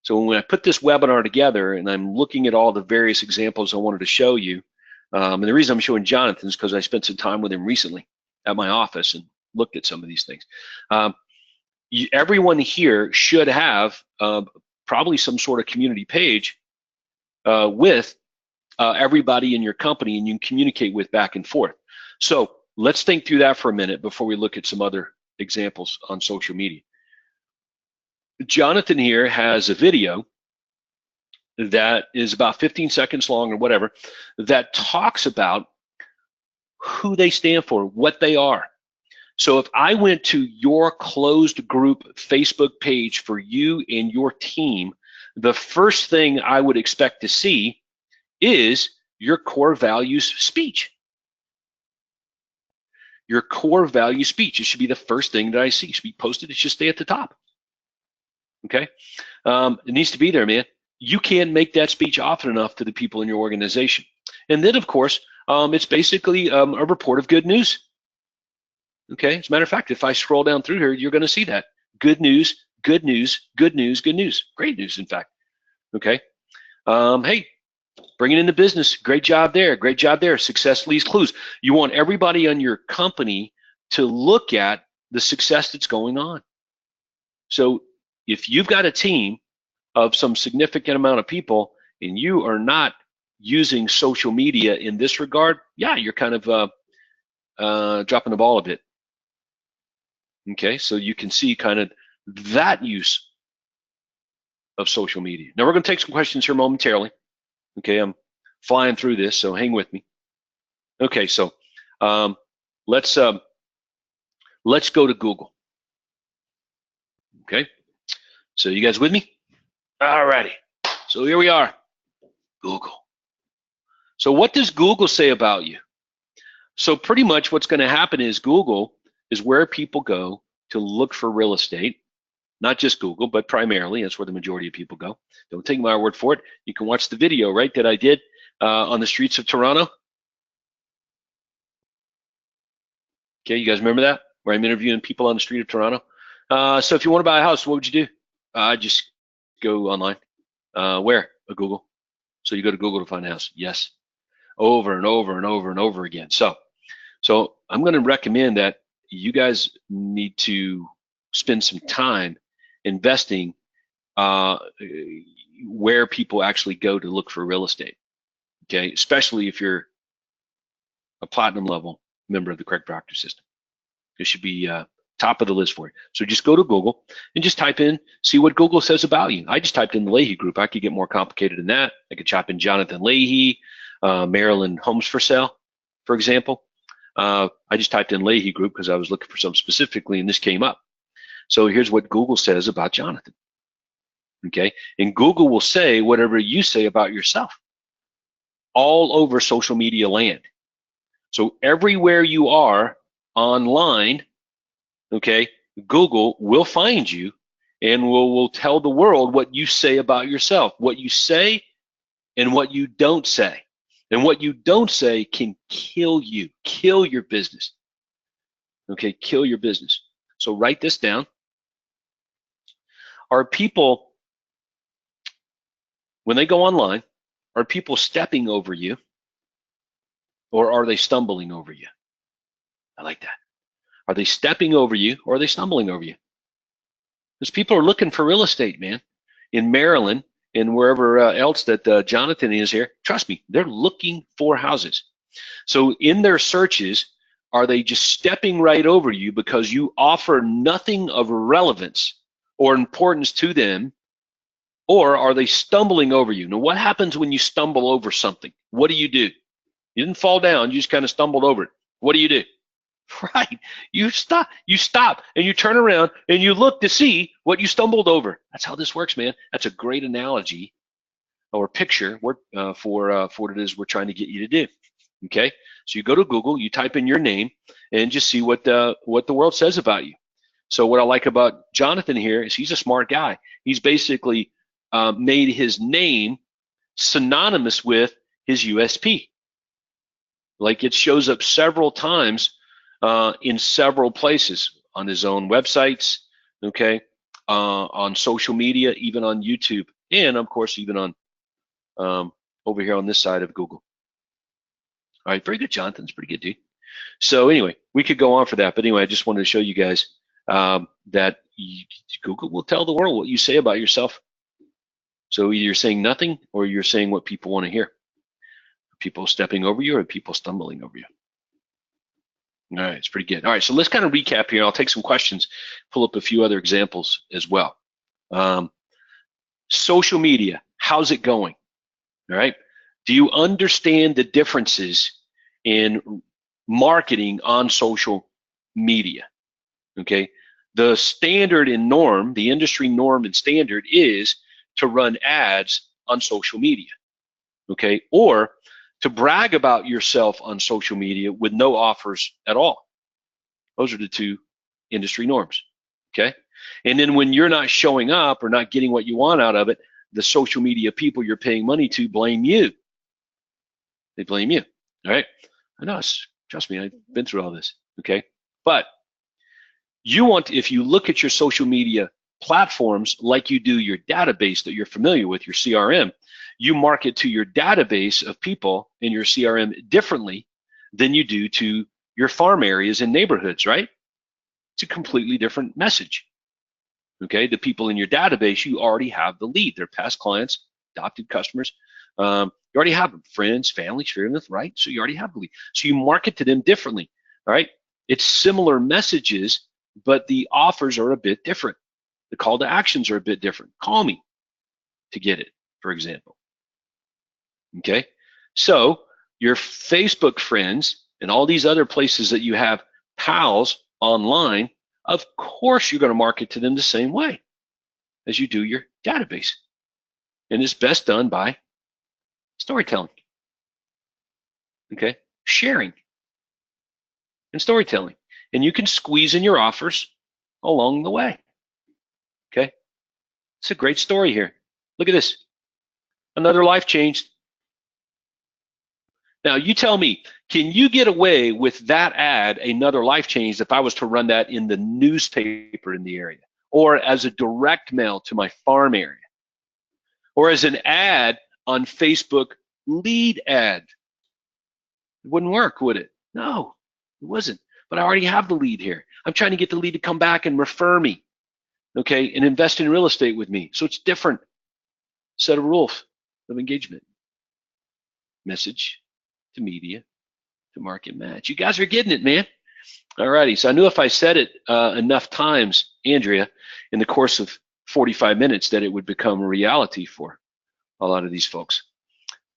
So when I put this webinar together and I'm looking at all the various examples I wanted to show you, and the reason I'm showing Jonathan is because I spent some time with him recently at my office and looked at some of these things. Everyone here should have probably some sort of community page with everybody in your company, and you can communicate with back and forth. So let's think through that for a minute before we look at some other examples on social media. Jonathan here has a video that is about 15 seconds long or whatever that talks about who they stand for, what they are. So if I went to your closed group Facebook page for you and your team, the first thing I would expect to see is your core values speech. Your core value speech. It should be the first thing that I see. It should be posted. It should stay at the top. Okay? It needs to be there, man. You can't make that speech often enough to the people in your organization. And then, of course, it's basically a report of good news. Okay? As a matter of fact, if I scroll down through here, you're going to see that. Good news, good news, good news, good news. Great news, in fact. Okay? Hey, bringing in the business. Great job there. Great job there. Success leaves clues. You want everybody on your company to look at the success that's going on. So if you've got a team of some significant amount of people and you are not using social media in this regard, yeah, you're kind of dropping the ball a bit. Okay, so you can see kind of that use of social media. Now we're going to take some questions here momentarily. Okay, I'm flying through this, so hang with me. Okay, so let's go to Google. Okay, so you guys with me? All righty. So here we are, Google. So what does Google say about you? So pretty much what's going to happen is Google is where people go to look for real estate. Not just Google, but primarily, that's where the majority of people go. Don't take my word for it. You can watch the video, right, that I did on the streets of Toronto. Okay, you guys remember that? Where I'm interviewing people on the street of Toronto? So if you want to buy a house, what would you do? Just go online. Where? Google. So you go to Google to find a house. Yes. Over and over and over and over again. So I'm going to recommend that you guys need to spend some time investing where people actually go to look for real estate. Okay, especially if you're a platinum level member of the Craig Proctor system. It should be top of the list for you. So just go to Google and just type in, see what Google says about you. I just typed in the Leahy Group. I could get more complicated than that. I could type in Jonathan Leahy, Maryland Homes for Sale, for example. I just typed in Leahy Group because I was looking for something specifically, and this came up. So here's what Google says about Jonathan. Okay, and Google will say whatever you say about yourself all over social media land. So everywhere you are online, okay, Google will find you and will tell the world what you say about yourself, what you say and what you don't say. And what you don't say can kill you, kill your business. Okay, kill your business. So write this down. Are people, when they go online, are people stepping over you or are they stumbling over you? I like that. Are they stepping over you or are they stumbling over you? Because people are looking for real estate, man. In Maryland and wherever else that Jonathan is here, trust me, they're looking for houses. So in their searches, are they just stepping right over you because you offer nothing of relevance or importance to them, or are they stumbling over you? Now, what happens when you stumble over something? What do? You didn't fall down, you just kind of stumbled over it. What do? Right, you stop, and you turn around and you look to see what you stumbled over. That's how this works, man. That's a great analogy or picture for what it is we're trying to get you to do. Okay, so you go to Google, you type in your name, and just see what the world says about you. So what I like about Jonathan here is he's a smart guy. He's basically made his name synonymous with his USP. Like it shows up several times in several places on his own websites, okay, on social media, even on YouTube, and of course even on over here on this side of Google. All right, very good, Jonathan. It's pretty good, dude. So anyway, we could go on for that, but anyway, I just wanted to show you guys that Google will tell the world what you say about yourself. So either you're saying nothing or you're saying what people want to hear. People stepping over you or people stumbling over you. All right, it's pretty good. All right, so let's kind of recap here. I'll take some questions, pull up a few other examples as well. Social media, how's it going? All right, do you understand the differences in marketing on social media? Okay, the standard and norm, the industry norm and standard is to run ads on social media, okay, or to brag about yourself on social media with no offers at all. Those are the two industry norms, okay? And then when you're not showing up or not getting what you want out of it, the social media people you're paying money to blame you. They blame you, all right? I know, trust me, I've been through all this, okay? But you want, if you look at your social media platforms like you do your database that you're familiar with, your CRM, you market to your database of people in your CRM differently than you do to your farm areas and neighborhoods, right? It's a completely different message. Okay, the people in your database, you already have the lead. They're past clients, adopted customers. You already have them, friends, family, friends, right? So you already have the lead. So you market to them differently, all right? It's similar messages, but the offers are a bit different. The call to actions are a bit different. Call me to get it, for example. Okay, so your Facebook friends and all these other places that you have pals online, of course you're going to market to them the same way as you do your database. And it's best done by storytelling. Okay, sharing and storytelling. And you can squeeze in your offers along the way. Okay, it's a great story here. Look at this. Another life changed. Now, you tell me, can you get away with that ad, another life changed, if I was to run that in the newspaper in the area or as a direct mail to my farm area, or as an ad on Facebook lead ad. It wouldn't work, would it? No, it wasn't. But I already have the lead here. I'm trying to get the lead to come back and refer me, okay, and invest in real estate with me. So it's different set of rules of engagement. Message to media to market match. You guys are getting it, man. All righty. So I knew if I said it enough times, Andrea, in the course of 45 minutes, that it would become a reality for a lot of these folks.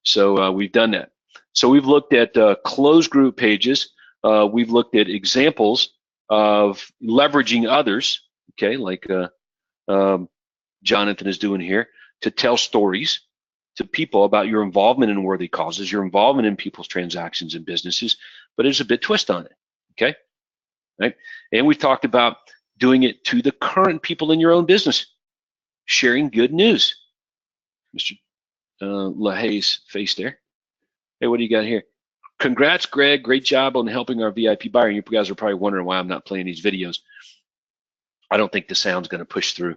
So we've done that. So we've looked at closed group pages. We've looked at examples of leveraging others, okay, like Jonathan is doing here, to tell stories to people about your involvement in worthy causes, your involvement in people's transactions and businesses, but there's a bit twist on it, okay? Right? And we've talked about doing it to the current people in your own business, sharing good news. Mr. LaHaye's face there. Hey, what do you got here? Congrats, Greg. Great job on helping our VIP buyer. You guys are probably wondering why I'm not playing these videos. I don't think the sound's going to push through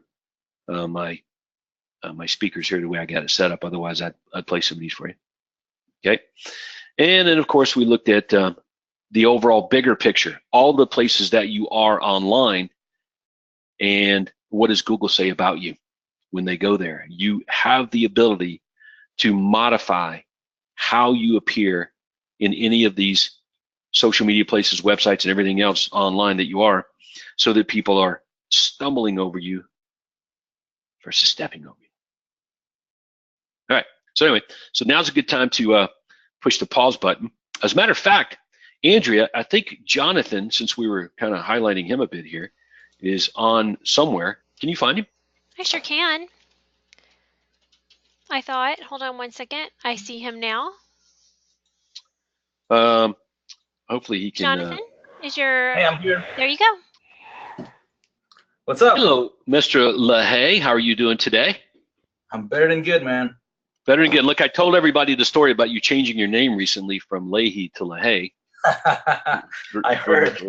my speakers here the way I got it set up. Otherwise, I'd play some of these for you. Okay. And then, of course, we looked at the overall bigger picture, all the places that you are online, and what does Google say about you when they go there? You have the ability to modify how you appear in any of these social media places, websites, and everything else online that you are, so that people are stumbling over you versus stepping over you. All right, so anyway, so now's a good time to push the pause button. As a matter of fact, Andrea, I think Jonathan, since we were kind of highlighting him a bit here, is on somewhere. Can you find him? I sure can. I thought, hold on one second. I see him now. Hopefully he can. Jonathan, is your... Hey, I'm here. There you go. What's up? Hello, Mr. LaHaye. How are you doing today? I'm better than good, man. Better than good. Look, I told everybody the story about you changing your name recently from Leahy to LaHaye. I heard.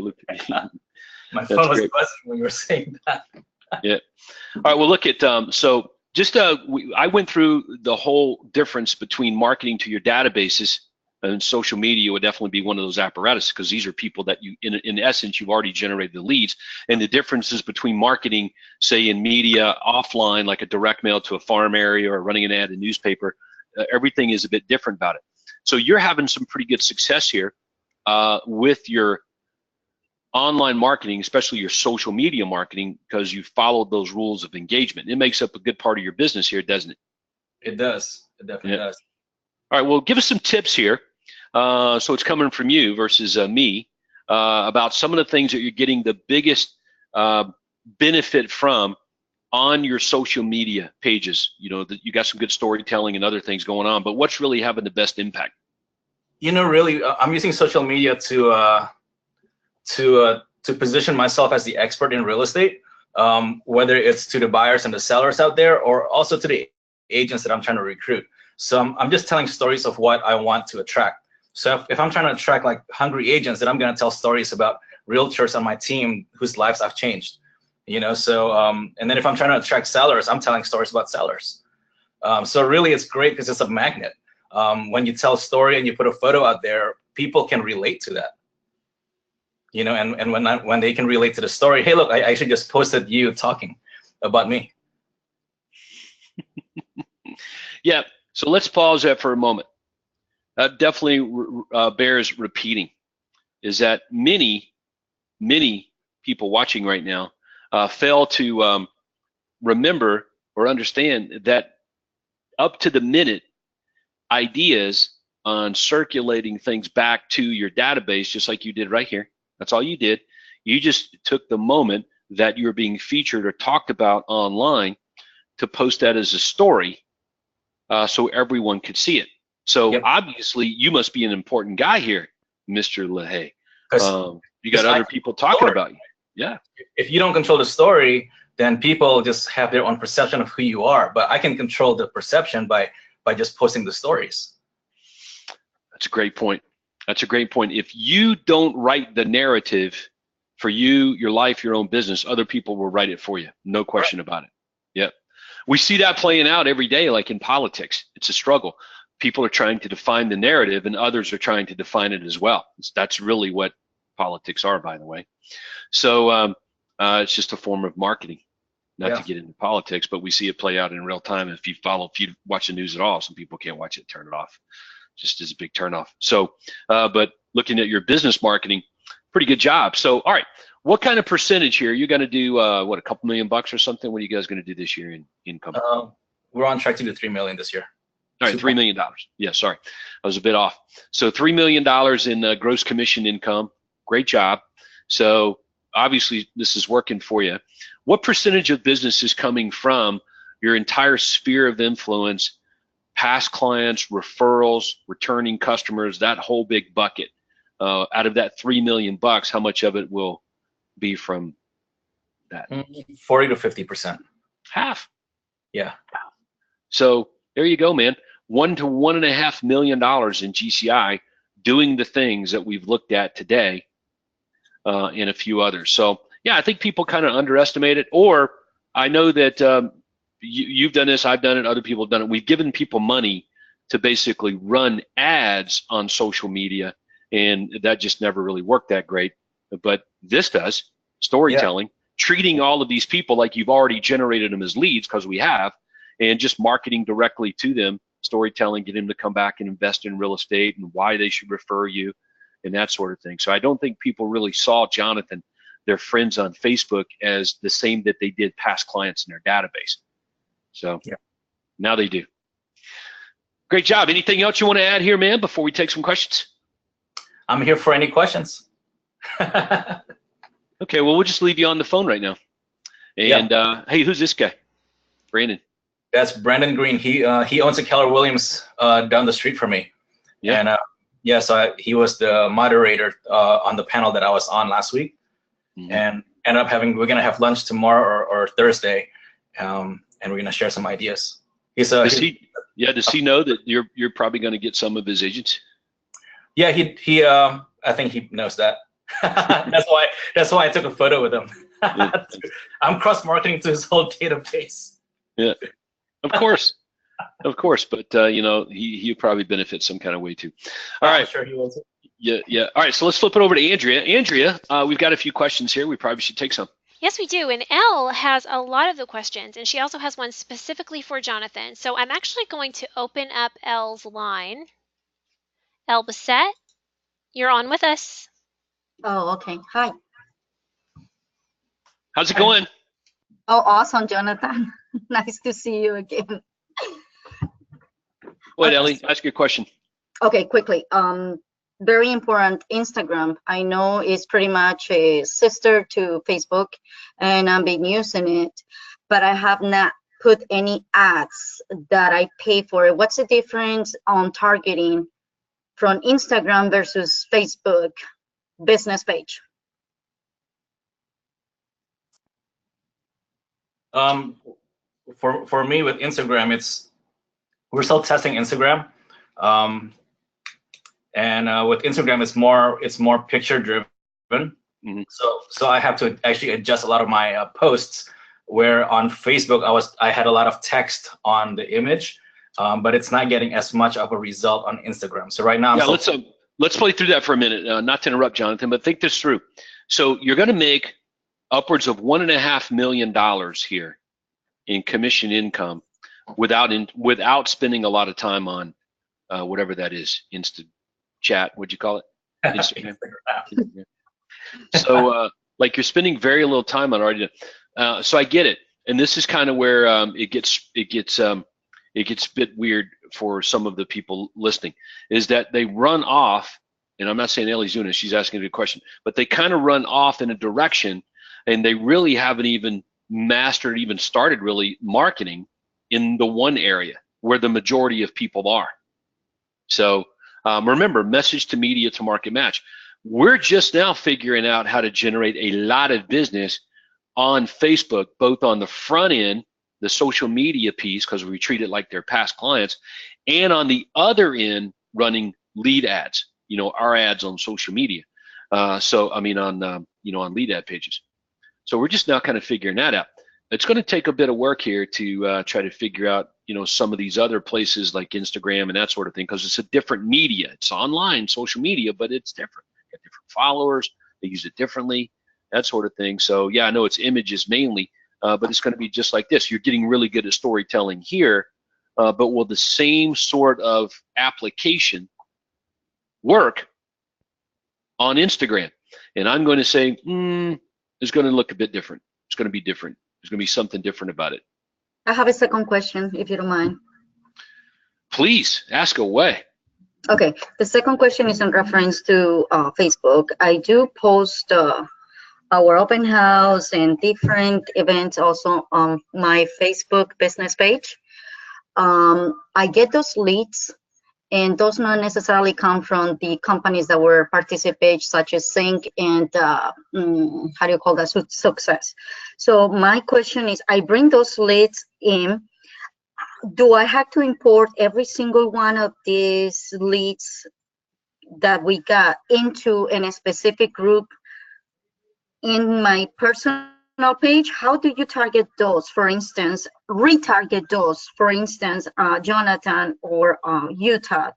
My phone was buzzing when you were saying that. Yeah. All right. Well, look at so just I went through the whole difference between marketing to your databases, and social media would definitely be one of those apparatuses, because these are people that you, in essence, you've already generated the leads. And the differences between marketing, say in media offline, like a direct mail to a farm area or running an ad in newspaper, everything is a bit different about it. So you're having some pretty good success here with your online marketing, especially your social media marketing, because you followed those rules of engagement. It makes up a good part of your business here, doesn't it? It does. It definitely does. All right. Well, give us some tips here. So it's coming from you versus me about some of the things that you're getting the biggest benefit from on your social media pages. You know, that you got some good storytelling and other things going on, but what's really having the best impact? You know, really, I'm using social media to position myself as the expert in real estate, whether it's to the buyers and the sellers out there, or also to the agents that I'm trying to recruit. So I'm just telling stories of what I want to attract. So if I'm trying to attract like hungry agents, then I'm going to tell stories about realtors on my team whose lives I've changed. You know, so and then if I'm trying to attract sellers, I'm telling stories about sellers. So really, it's great because it's a magnet. When you tell a story and you put a photo out there, people can relate to that. You know, and when they can relate to the story, hey, look, I actually just posted you talking about me. Yeah. So let's pause that for a moment. That definitely bears repeating, is that many people watching right now fail to remember or understand that up to the minute ideas on circulating things back to your database, just like you did right here. That's all you did. You just took the moment that you're being featured or talked about online to post that as a story so everyone could see it. So yep. Obviously you must be an important guy here, Mr. LaHaye. You got other people talking about you. Yeah. If you don't control the story, then people just have their own perception of who you are. But I can control the perception by just posting the stories. That's a great point. That's a great point. If you don't write the narrative for you, your life, your own business, other people will write it for you. No question about it. Yep. We see that playing out every day, like in politics. It's a struggle. People are trying to define the narrative, and others are trying to define it as well. That's really what politics are, by the way. So it's just a form of marketing. Not to get into politics, but we see it play out in real time. If you watch the news at all, some people can't watch it, turn it off. Just as a big turnoff. So, but looking at your business marketing, pretty good job. So, all right, what kind of percentage here? You're going to do what, a couple $1 million or something? What are you guys going to do this year in income? We're on track to do $3 million this year. All right, $3 million. Yeah, sorry, I was a bit off. So $3 million in gross commission income. Great job. So obviously this is working for you. What percentage of business is coming from your entire sphere of influence, past clients, referrals, returning customers, that whole big bucket? Out of that $3 million, how much of it will be from that? 40 to 50%. Half. Yeah. So there you go, man. $1 to $1.5 million in GCI doing the things that we've looked at today, and a few others. So yeah, I think people kind of underestimate it. Or I know that you've done this, I've done it, other people have done it. We've given people money to basically run ads on social media, and that just never really worked that great. But this does, storytelling, treating all of these people like you've already generated them as leads, because we have, and just marketing directly to them, storytelling, get them to come back and invest in real estate and why they should refer you and that sort of thing. So I don't think people really saw Jonathan, their friends on Facebook, as the same that they did past clients in their database. So now they do. Great job. Anything else you want to add here, man, before we take some questions? I'm here for any questions. Okay, well, we'll just leave you on the phone right now. And hey, who's this guy? Brandon. That's Brandon Green. He owns a Keller Williams down the street from me. Yeah. And so he was the moderator on the panel that I was on last week. And ended up we're gonna have lunch tomorrow or Thursday, and we're gonna share some ideas. Does he know that you're probably gonna get some of his agents? Yeah, he I think he knows that. that's why I took a photo with him. I'm cross marketing to his whole database. Yeah, of course. Of course, but you know, he probably benefits some kind of way too. All right. I'm sure he will. Yeah. All right, so let's flip it over to Andrea. Andrea, we've got a few questions here. We probably should take some. Yes, we do. And Elle has a lot of the questions, and she also has one specifically for Jonathan. So I'm actually going to open up Elle's line. Elle Bassett, you're on with us. Oh, okay. Hi. How's it going? Oh, awesome, Jonathan. Nice to see you again. Wait, Ellie, ask your question. Okay, quickly. Very important, Instagram. I know it's pretty much a sister to Facebook, and I've been using it, but I have not put any ads that I pay for. What's the difference on targeting from Instagram versus Facebook business page? For me with Instagram, we're still testing Instagram, and with Instagram it's more picture driven. So I have to actually adjust a lot of my posts, where on Facebook I had a lot of text on the image, but it's not getting as much of a result on Instagram. So right now let's play through that for a minute, not to interrupt Jonathan, but think this through. So you're going to make upwards of $1.5 million here in commission income without spending a lot of time on whatever that is, Insta chat, what'd you call it? Instagram. So like you're spending very little time on already. So I get it, and this is kind of where it gets a bit weird for some of the people listening, is that they run off, and I'm not saying Ellie's doing it, she's asking a good question, but they kind of run off in a direction, and they really haven't even started really marketing in the one area where the majority of people are. So remember, message to media to market match. We're just now figuring out how to generate a lot of business on Facebook, both on the front end, the social media piece, because we treat it like they're past clients, and on the other end, running lead ads, our ads on social media. So I mean on on lead ad pages. So we're just now kind of figuring that out. It's going to take a bit of work here to try to figure out some of these other places like Instagram and that sort of thing, because it's a different media. It's online social media, but it's different. You got different followers. They use it differently, that sort of thing. So yeah, I know it's images mainly, but it's going to be just like this. You're getting really good at storytelling here, but will the same sort of application work on Instagram? And I'm going to say, it's going to look a bit different. It's going to be different. There's going to be something different about it. I have a second question, if you don't mind. Please ask away. Okay, the second question is in reference to Facebook. I do post our open house and different events also on my Facebook business page. I get those leads, and those not necessarily come from the companies that were participate, such as Sync and how do you call that, Success. So my question is, I bring those leads in. Do I have to import every single one of these leads that we got into a specific group in my personal page? How do you target those, for instance, retarget those, for instance, Jonathan or you, Todd?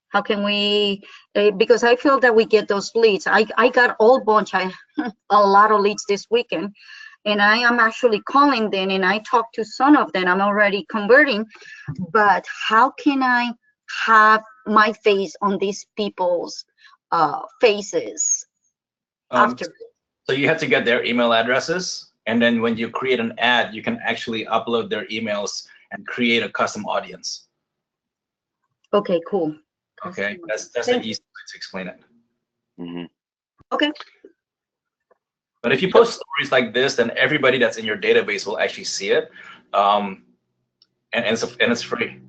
How can we, because I feel that we get those leads. I got a whole bunch, a lot of leads this weekend, and I am actually calling them, and I talked to some of them. I'm already converting, but how can I have my face on these people's faces after? So you have to get their email addresses, and then when you create an ad, you can actually upload their emails and create a custom audience. Okay, cool. Okay, that's the easy way to explain it. Mm-hmm. Okay. But if you post stories like this, then everybody that's in your database will actually see it, and it's free.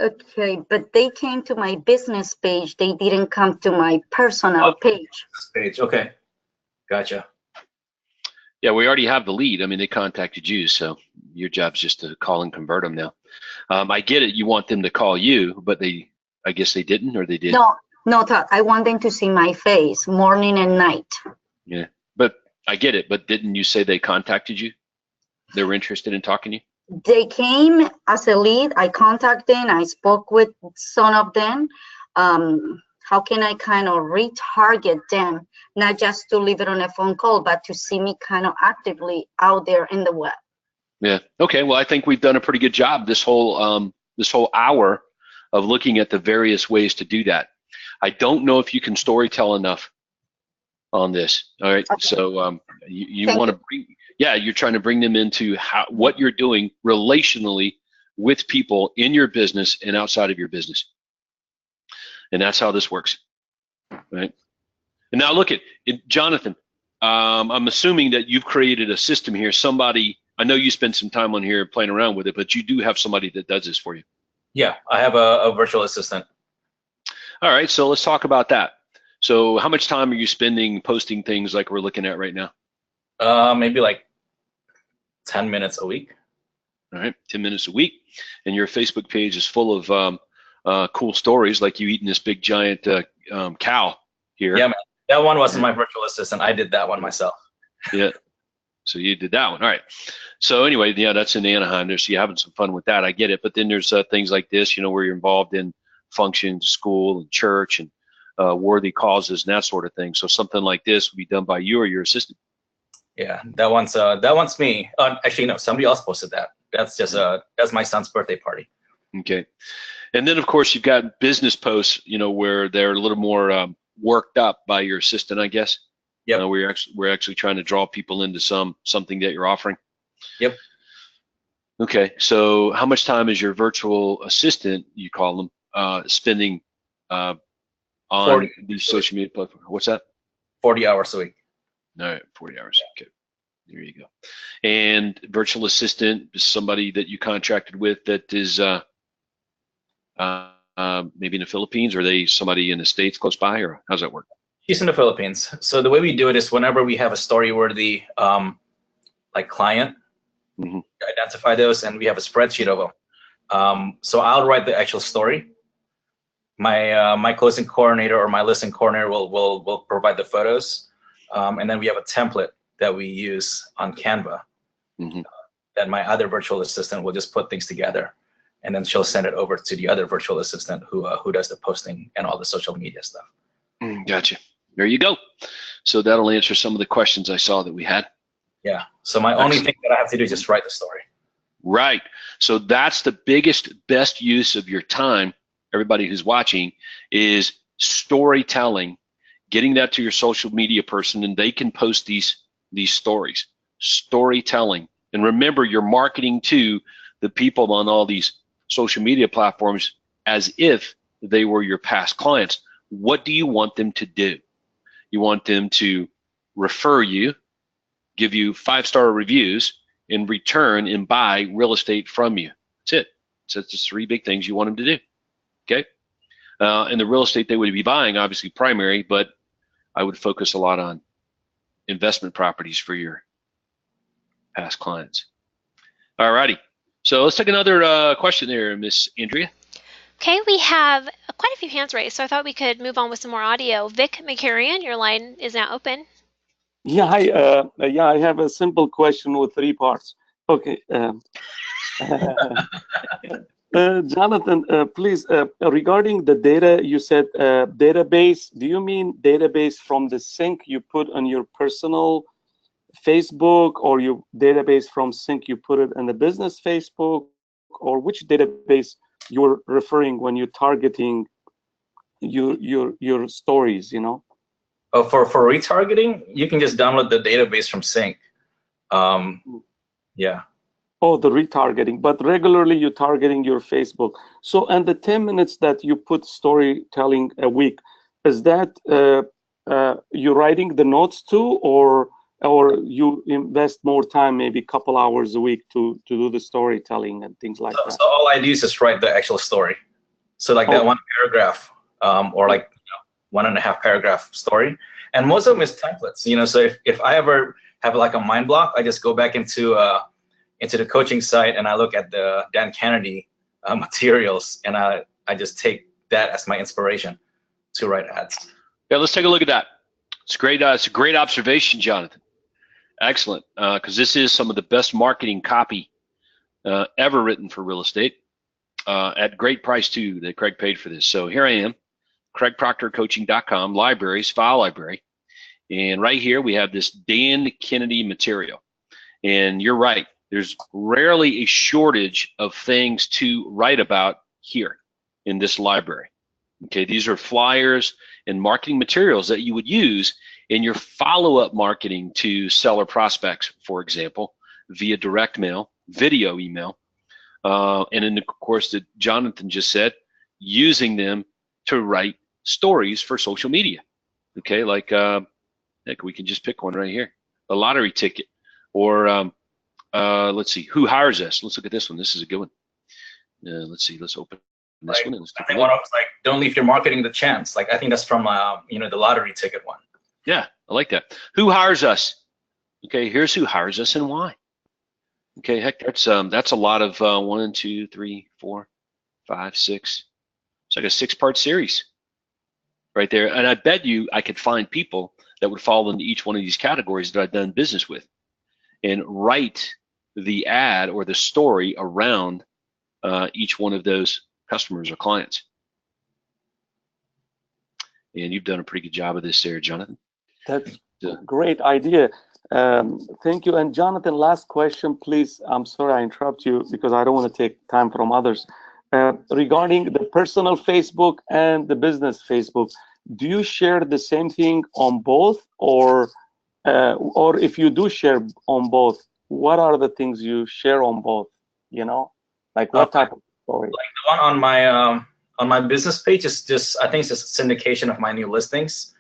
Okay, but they came to my business page. They didn't come to my personal page. Okay, gotcha. Yeah, we already have the lead. I mean, they contacted you, so your job's just to call and convert them now. I get it. You want them to call you, but I guess they didn't, or they did? No, Todd. I want them to see my face morning and night. Yeah, but I get it. But didn't you say they contacted you? They were interested in talking to you? They came as a lead. I contacted them. I spoke with some of them. How can I kind of retarget them, not just to leave it on a phone call, but to see me kind of actively out there in the web? Yeah. Okay. Well, I think we've done a pretty good job this whole hour of looking at the various ways to do that. I don't know if you can storytell enough on this. All right. Okay. So you want to bring, you're trying to bring them into what you're doing relationally with people in your business and outside of your business. And that's how this works, right? And now look at it, Jonathan. I'm assuming that you've created a system here. Somebody, I know you spent some time on here playing around with it, but you do have somebody that does this for you. Yeah, I have a virtual assistant. All right, so let's talk about that. So how much time are you spending posting things like we're looking at right now? Maybe like 10 minutes a week. All right, 10 minutes a week. And your Facebook page is full of cool stories, like you eating this big giant cow here. Yeah, man. That one wasn't my virtual assistant. I did that one myself. Yeah. So you did that one. All right. So anyway, yeah, that's in Anaheim. There's you're having some fun with that. I get it. But then there's things like this, where you're involved in functions, school and church and worthy causes and that sort of thing. So something like this would be done by you or your assistant. Yeah, that one's me. Actually, no, somebody else posted that. That's just that's my son's birthday party. Okay. And then of course you've got business posts, where they're a little more worked up by your assistant, I guess. Yeah. We're actually trying to draw people into something that you're offering. Yep. Okay. So how much time is your virtual assistant, you call them, spending on the social media platform? What's that? 40 hours a week. All right, 40 hours. Okay. There you go. And virtual assistant is somebody that you contracted with that is maybe in the Philippines, or are they somebody in the States close by, or how's that work? She's in the Philippines. So the way we do it is whenever we have a story-worthy client, identify those, and we have a spreadsheet of them. So I'll write the actual story. my closing coordinator or my listing coordinator will provide the photos, and then we have a template that we use on Canva. Mm-hmm. That my other virtual assistant will just put things together, and then she'll send it over to the other virtual assistant who does the posting and all the social media stuff. Gotcha. There you go. So that'll answer some of the questions I saw that we had. Yeah. So my only thing that I have to do is just write the story. Right. So that's the best use of your time, everybody who's watching, is storytelling, getting that to your social media person, and they can post these stories. Storytelling. And remember, you're marketing to the people on all these social media platforms as if they were your past clients. What do you want them to do? You want them to refer you, give you 5-star reviews, in return and buy real estate from you. That's it. So it's just 3 big things you want them to do. Okay. And the real estate they would be buying, obviously primary, but I would focus a lot on investment properties for your past clients. All righty. So let's take another question there, Miss Andrea. Okay, we have quite a few hands raised, so I thought we could move on with some more audio. Vic McCarian, your line is now open. Yeah, hi. I have a simple question with 3 parts. Okay. Jonathan, please, regarding the data, you said database. Do you mean database from the sync you put on your personal Facebook, or your database from sync you put it in the business Facebook, or which database you're referring when you're targeting your stories, you know? Oh, for retargeting, you can just download the database from Sync. Yeah. Oh, the retargeting, but regularly you're targeting your Facebook. So, and the 10 minutes that you put storytelling a week, is that you writing the notes too, or you invest more time, maybe a couple hours a week to do the storytelling and things like that? So all I do is just write the actual story. So like that 1 paragraph, or like 1.5 paragraph story, and most of them is templates. You know, so if I ever have like a mind block, I just go back into the coaching site and I look at the Dan Kennedy materials, and I just take that as my inspiration to write ads. Yeah, let's take a look at that. It's great. It's a great observation, Jonathan. Excellent, because this is some of the best marketing copy ever written for real estate at great price too. That Craig paid for this. So here I am, CraigProctorCoaching.com, libraries, file library, and right here we have this Dan Kennedy material. And you're right. There's rarely a shortage of things to write about here in this library. Okay, these are flyers and marketing materials that you would use in your follow-up marketing to seller prospects, for example, via direct mail, video email, and then of course that Jonathan just said, using them to write stories for social media. Okay, like heck, we can just pick one right here, a lottery ticket, or let's see, who hires us? Let's look at this one. This is a good one. Let's see, let's open this one. And let's I think one of them was like, don't leave your marketing to chance. Like, I think that's from the lottery ticket one. Yeah, I like that. Who hires us? Okay, here's who hires us and why. Okay, heck, that's a lot of 1, 2, 3, 4, 5, 6. It's like a 6-part series right there. And I bet you I could find people that would fall into each one of these categories that I've done business with and write the ad or the story around each one of those customers or clients. And you've done a pretty good job of this there, Jonathan. That's a great idea. Thank you. And Jonathan, last question, please. I'm sorry I interrupt you because I don't want to take time from others. Regarding the personal Facebook and the business Facebook, do you share the same thing on both, or if you do share on both, what are the things you share on both? You know, like what type of story? Like the one on my business page is just, I think it's just a syndication of my new listings.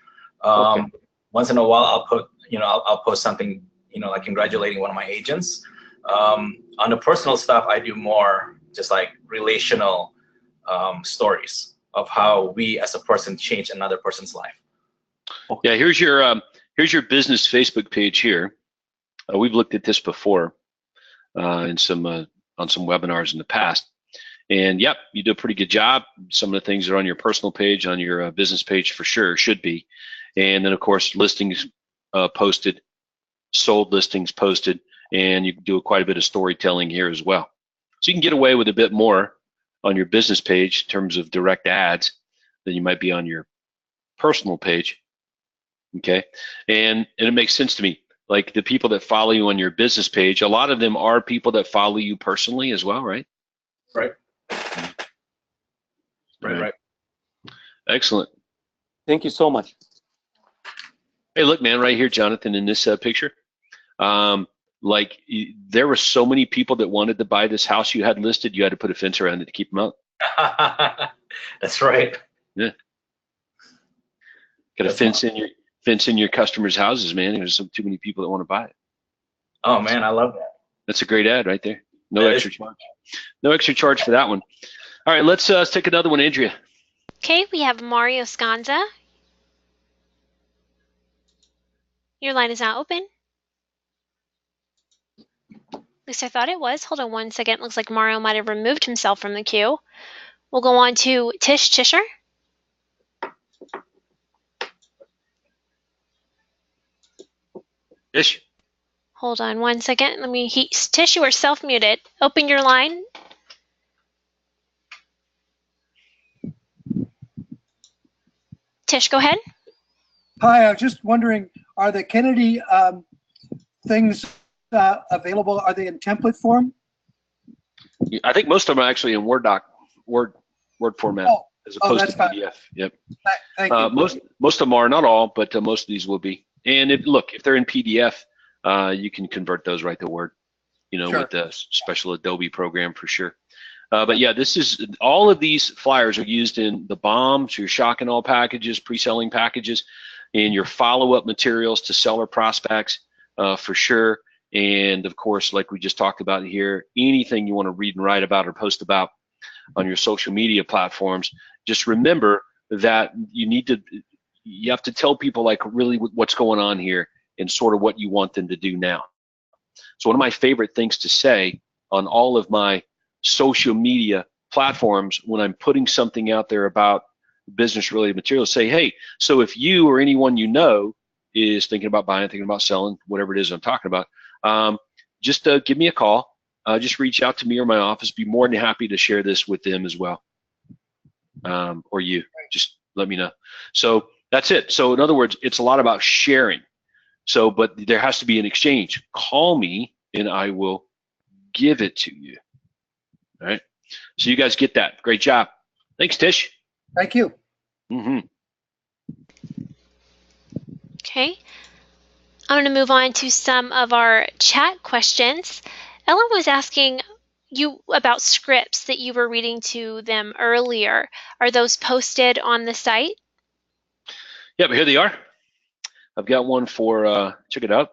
Okay. Once in a while, I'll put, I'll post something, like congratulating one of my agents. On the personal stuff, I do more just like relational stories of how we as a person change another person's life. Yeah, here's your business Facebook page here. We've looked at this before on some webinars in the past, And yep, you do a pretty good job. Some of the things are on your personal page, on your business page for sure, should be. And then of course, listings posted, sold listings posted, and you can do quite a bit of storytelling here as well. So you can get away with a bit more on your business page in terms of direct ads than you might be on your personal page. Okay, and it makes sense to me. Like the people that follow you on your business page, a lot of them are people that follow you personally as well, right? Right. Right. Excellent. Thank you so much. Hey, look, man, right here, Jonathan, in this picture, like there were so many people that wanted to buy this house you had listed, you had to put a fence around it to keep them out. That's right. Yeah. Got to fence in your customers' houses, man. There's too many people that want to buy it. Oh man, I love that. That's a great ad right there. No extra charge. No extra charge for that one. All right, let's take another one, Andrea. Okay, we have Mario Scanza. Your line is now open. At least I thought it was. Hold on one second. Looks like Mario might have removed himself from the queue. We'll go on to Tish Tisher. Tish. Hold on one second. Tish, you are self-muted. Open your line. Tish, go ahead. Hi, I was just wondering, are the Kennedy things available? Are they in template form? I think most of them are actually in Word format, as opposed to PDF. Yep. Thank you. Most of them are, not all, but most of these will be. And if they're in PDF, you can convert those right to Word, sure, with the special Adobe program for sure. But yeah, all of these flyers are used in the bombs, your shock and awe packages, pre-selling packages, and your follow-up materials to seller prospects for sure. And of course, like we just talked about here, anything you want to read and write about or post about on your social media platforms, just remember that you have to tell people like really what's going on here and sort of what you want them to do now. So one of my favorite things to say on all of my social media platforms when I'm putting something out there about business related materials, say, hey, so if you or anyone you know is thinking about buying, thinking about selling, whatever it is I'm talking about, just give me a call. Just reach out to me or my office. Be more than happy to share this with them as well. Or you, just let me know. So that's it. So in other words, it's a lot about sharing. So, but there has to be an exchange. Call me and I will give it to you. All right. So you guys get that. Great job. Thanks, Tish. Thank you. Mm-hmm. Okay. I'm going to move on to some of our chat questions. Ellen was asking you about scripts that you were reading to them earlier. Are those posted on the site? Yeah, but here they are. I've got one for, check it out.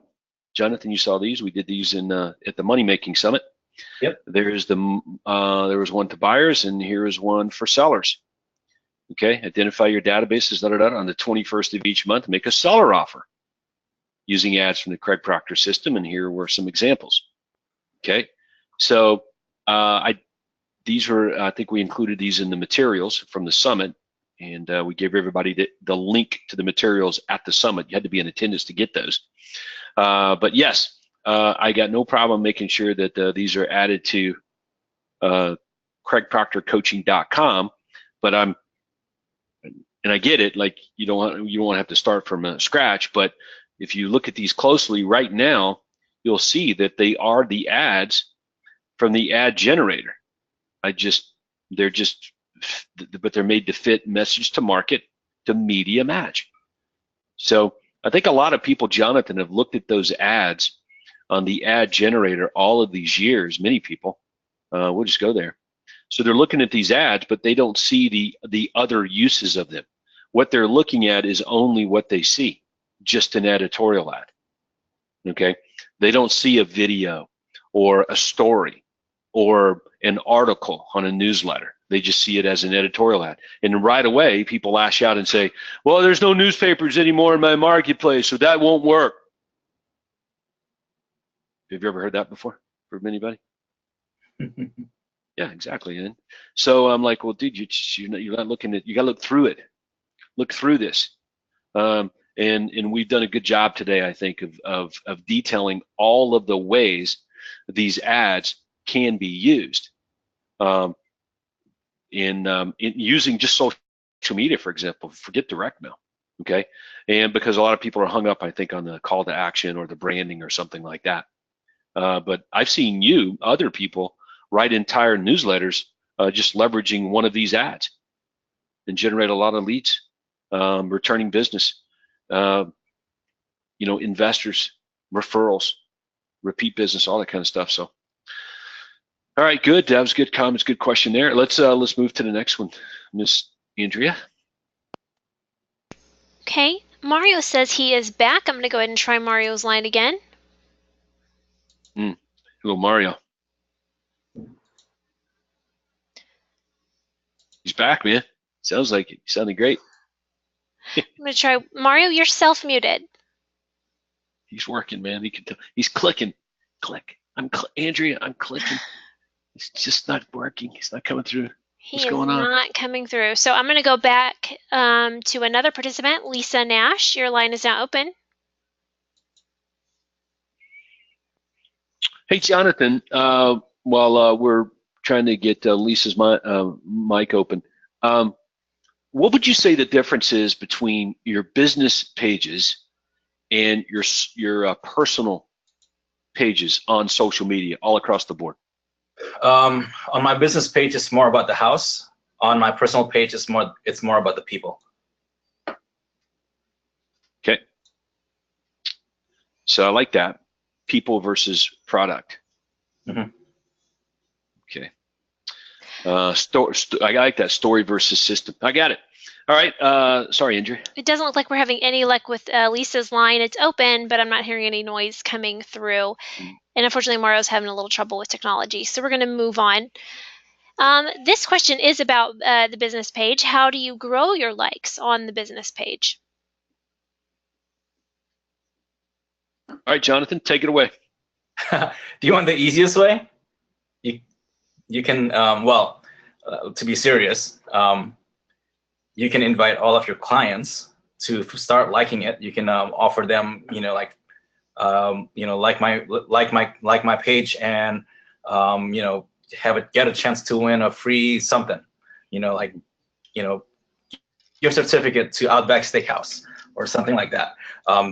Jonathan, you saw these. We did these at the Money Making Summit. Yep. There was one to buyers, and here is one for sellers. Okay, identify your databases on the 21st of each month. Make a seller offer using ads from the Craig Proctor system, and here were some examples. Okay, so I think we included these in the materials from the summit, and we gave everybody the link to the materials at the summit. You had to be in attendance to get those. But yes, I got no problem making sure that these are added to CraigProctorCoaching.com. But I get it. Like you don't want to have to start from scratch. But if you look at these closely right now, you'll see that they are the ads from the ad generator. But they're made to fit message to market to media match. So I think a lot of people, Jonathan, have looked at those ads on the ad generator all of these years. Many people, we'll just go there. So they're looking at these ads, but they don't see the other uses of them. What they're looking at is only what they see, just an editorial ad. Okay, they don't see a video or a story or an article on a newsletter. They just see it as an editorial ad. And right away, people lash out and say, well, there's no newspapers anymore in my marketplace, so that won't work. Have you ever heard that before from anybody? Yeah, exactly. And so I'm like, well, dude, you're not looking at, you got to look through it. Look through this. And we've done a good job today, I think, of detailing all of the ways these ads can be used. In using just social media, for example, forget direct mail, okay? And because a lot of people are hung up, I think, on the call to action or the branding or something like that. But I've seen other people, write entire newsletters just leveraging one of these ads and generate a lot of leads, returning business, investors, referrals, repeat business, all that kind of stuff. So, all right, good. That was good comments, good question there. Let's move to the next one, Miss Andrea. Okay, Mario says he is back. I'm going to go ahead and try Mario's line again. Hello, Mario. He's back, man. Sounds like it. You sounded great. I'm going to try Mario. You're self-muted. He's working, man. He can tell. He's clicking. Click. Andrea, I'm clicking. It's just not working. It's not coming through. He is not coming through. So I'm going to go back to another participant, Lisa Nash. Your line is now open. Hey, Jonathan. While we're trying to get Lisa's mic open, what would you say the difference is between your business pages and your personal pages on social media all across the board? On my business page, it's more about the house. On my personal page, it's more about the people. Okay. So I like that. People versus product. Mm-hmm. Okay. I like that, story versus system. I got it. All right. Sorry, Andrea. It doesn't look like we're having any luck with Lisa's line. It's open, but I'm not hearing any noise coming through. And unfortunately, Mario's having a little trouble with technology. So we're going to move on. This question is about the business page. How do you grow your likes on the business page? All right, Jonathan, take it away. Do you want the easiest way? You can, to be serious, you can invite all of your clients to start liking it. You can offer them, like my page, and get a chance to win a free something, gift certificate to Outback Steakhouse or something like that.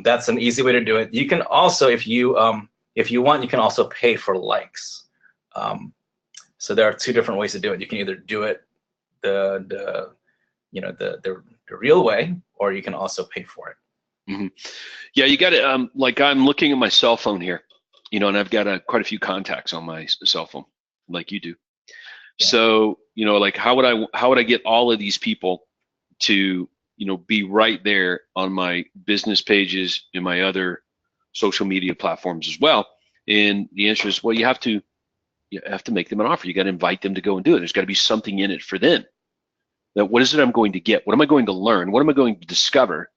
That's an easy way to do it. You can also, if you want, you can also pay for likes. So there are two different ways to do it. You can either do it the real way, or you can also pay for it. Mm-hmm. Yeah, you got it. Like I'm looking at my cell phone here, and I've got quite a few contacts on my cell phone, like you do. Yeah. So, like how would I get all of these people to, be right there on my business pages and my other social media platforms as well? And the answer is, well, you have to make them an offer. You got to invite them to go and do it. There's got to be something in it for them. Now, what is it I'm going to get? What am I going to learn? What am I going to discover?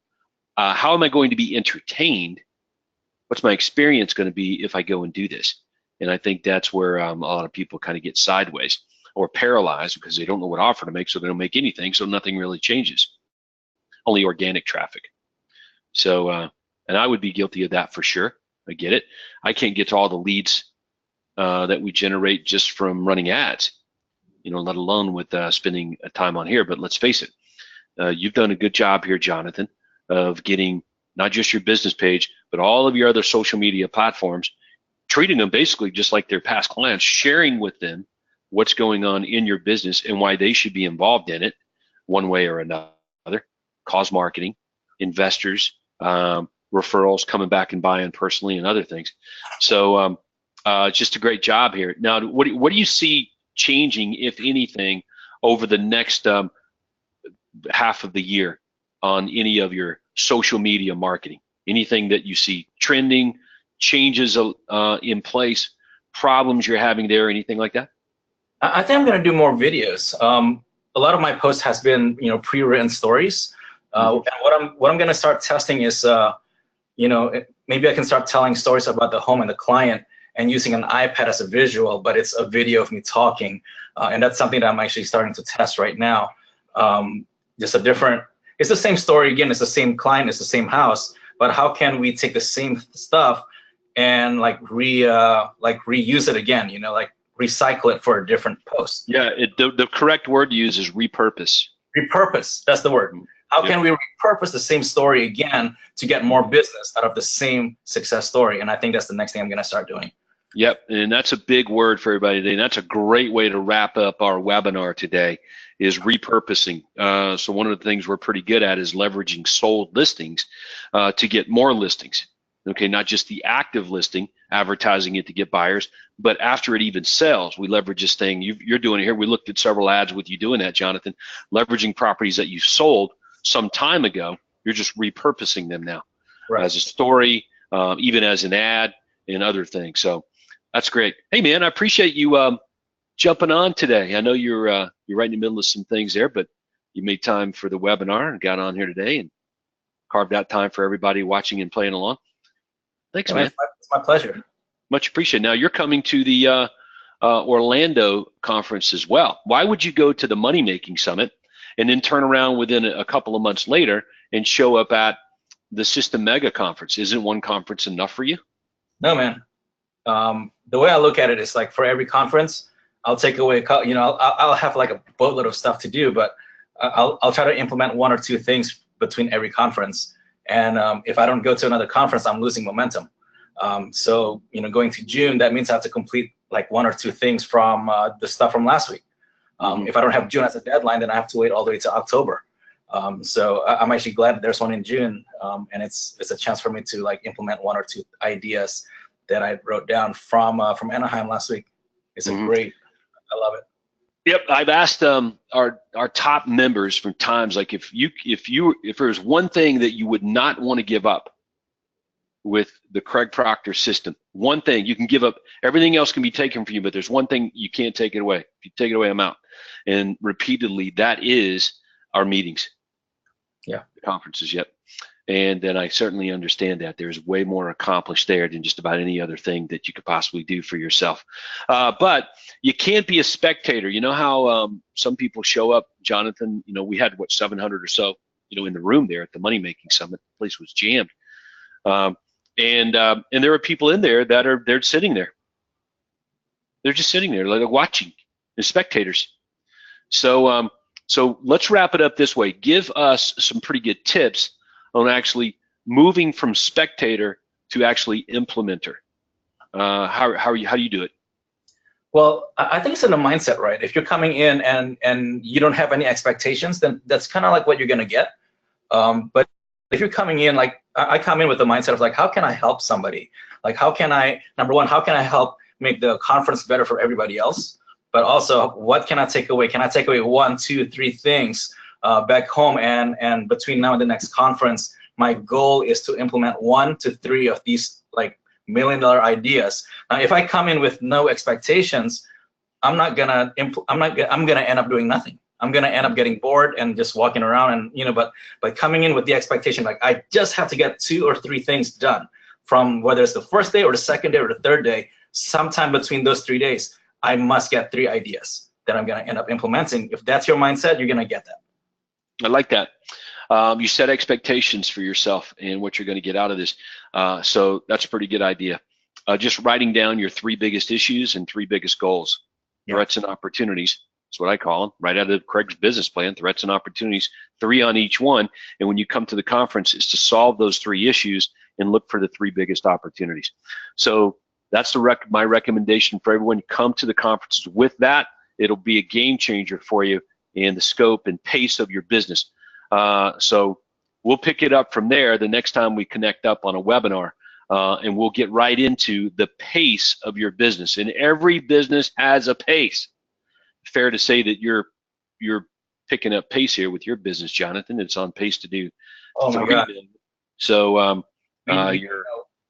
How am I going to be entertained? What's my experience going to be if I go and do this? And I think that's where a lot of people kind of get sideways or paralyzed because they don't know what offer to make, so they don't make anything, so nothing really changes. Only organic traffic. So, and I would be guilty of that for sure. I get it. I can't get to all the leads that we generate just from running ads, let alone with spending time on here. But let's face it, you've done a good job here, Jonathan, of getting not just your business page, but all of your other social media platforms, treating them basically just like their past clients, sharing with them what's going on in your business and why they should be involved in it one way or another. Cause marketing, investors, referrals, coming back and buying personally, and other things. So just a great job here. Now, what do you see changing, if anything, over the next half of the year on any of your social media marketing? Anything that you see trending, changes in place, problems you're having there, anything like that? I think I'm going to do more videos. A lot of my posts has been, pre-written stories. And what I'm going to start testing is, maybe I can start telling stories about the home and the client, and using an iPad as a visual, but it's a video of me talking. And that's something that I'm actually starting to test right now. Just a different, it's the same story again, it's the same client, it's the same house, but how can we take the same stuff and like reuse it again, you know, like recycle it for a different post? Yeah, the correct word to use is repurpose. Repurpose, that's the word. How can we repurpose the same story again to get more business out of the same success story? And I think that's the next thing I'm going to start doing. Yep, and that's a big word for everybody today. And that's a great way to wrap up our webinar today, is repurposing. So one of the things we're pretty good at is leveraging sold listings to get more listings. Okay, not just the active listing, advertising it to get buyers, but after it even sells, we leverage this thing. You're doing it here. We looked at several ads with you doing that, Jonathan, leveraging properties that you sold some time ago. You're just repurposing them now as a story, even as an ad and other things. So that's great. Hey, man, I appreciate you jumping on today. I know you're right in the middle of some things there, but you made time for the webinar and got on here today and carved out time for everybody watching and playing along. Thanks, man. It's my pleasure. Much appreciated. Now, you're coming to the Orlando conference as well. Why would you go to the Money Making Summit and then turn around within a couple of months later and show up at the System Mega Conference? Isn't one conference enough for you? No, man. The way I look at it is like for every conference, I'll take away, you know, I'll have like a boatload of stuff to do, but I'll try to implement one or two things between every conference. And if I don't go to another conference, I'm losing momentum. So, you know, going to June, that means I have to complete like one or two things from the stuff from last week. If I don't have June as a deadline, then I have to wait all the way to October. So I'm actually glad that there's one in June, and it's a chance for me to like implement one or two ideas that I wrote down from Anaheim last week. It's a great, I love it. Yep, I've asked our top members from times, like if there's one thing that you would not want to give up with the Craig Proctor system, one thing you can give up, everything else can be taken from you, but there's one thing you can't take it away. If you take it away, I'm out. And repeatedly, that is our meetings. Yeah, the conferences. Yep. And then I certainly understand that there's way more accomplished there than just about any other thing that you could possibly do for yourself. But you can't be a spectator. You know how some people show up, Jonathan, you know, we had, what, 700 or so, you know, in the room there at the Money Making Summit. The place was jammed. And there are people in there that they're sitting there. They're just sitting there, like watching, they're spectators. So let's wrap it up this way. Give us some pretty good tips on actually moving from spectator to actually implementer. How do you do it? Well, I think it's in the mindset, right? If you're coming in and you don't have any expectations, then that's kind of like what you're gonna get. But if you're coming in, like I come in with the mindset of like, how can I help somebody? Like, how can I, number one, how can I help make the conference better for everybody else? But also, what can I take away? Can I take away 1, 2, 3 things back home? And between now and the next conference, my goal is to implement 1 to 3 of these like $1 million ideas. Now, if I come in with no expectations, I'm gonna end up doing nothing. I'm gonna end up getting bored and just walking around, and you know. But by coming in with the expectation, like I just have to get 2 or 3 things done, from whether it's the first day or the second day or the third day, sometime between those 3 days, I must get 3 ideas that I'm gonna end up implementing. If that's your mindset, you're gonna get that. I like that. You set expectations for yourself and what you're going to get out of this. So that's a pretty good idea. Just writing down your 3 biggest issues and 3 biggest goals, threats and opportunities. That's what I call them, right out of Craig's business plan, threats and opportunities, 3 on each one. And when you come to the conference, is to solve those 3 issues and look for the 3 biggest opportunities. So that's my recommendation for everyone. Come to the conferences with that. It'll be a game changer for you in the scope and pace of your business. So we'll pick it up from there the next time we connect up on a webinar, and we'll get right into the pace of your business. And every business has a pace. Fair to say that you're picking up pace here with your business, Jonathan. It's on pace to do. Oh my God. So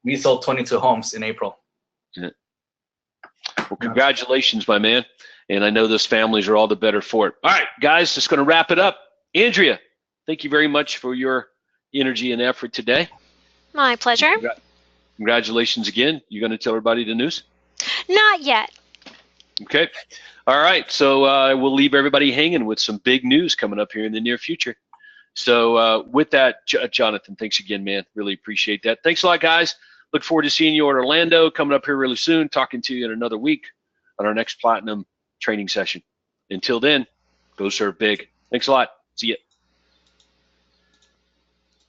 we sold 22 homes in April. Yeah. Well, congratulations, my man. And I know those families are all the better for it. All right, guys, just going to wrap it up. Andrea, thank you very much for your energy and effort today. My pleasure. Congratulations again. You going to tell everybody the news? Not yet. Okay. All right. So we'll leave everybody hanging with some big news coming up here in the near future. So with that, Jonathan, thanks again, man. Really appreciate that. Thanks a lot, guys. Look forward to seeing you in Orlando coming up here really soon, talking to you in another week on our next Platinum training session. Until then, go serve big. Thanks a lot. See ya.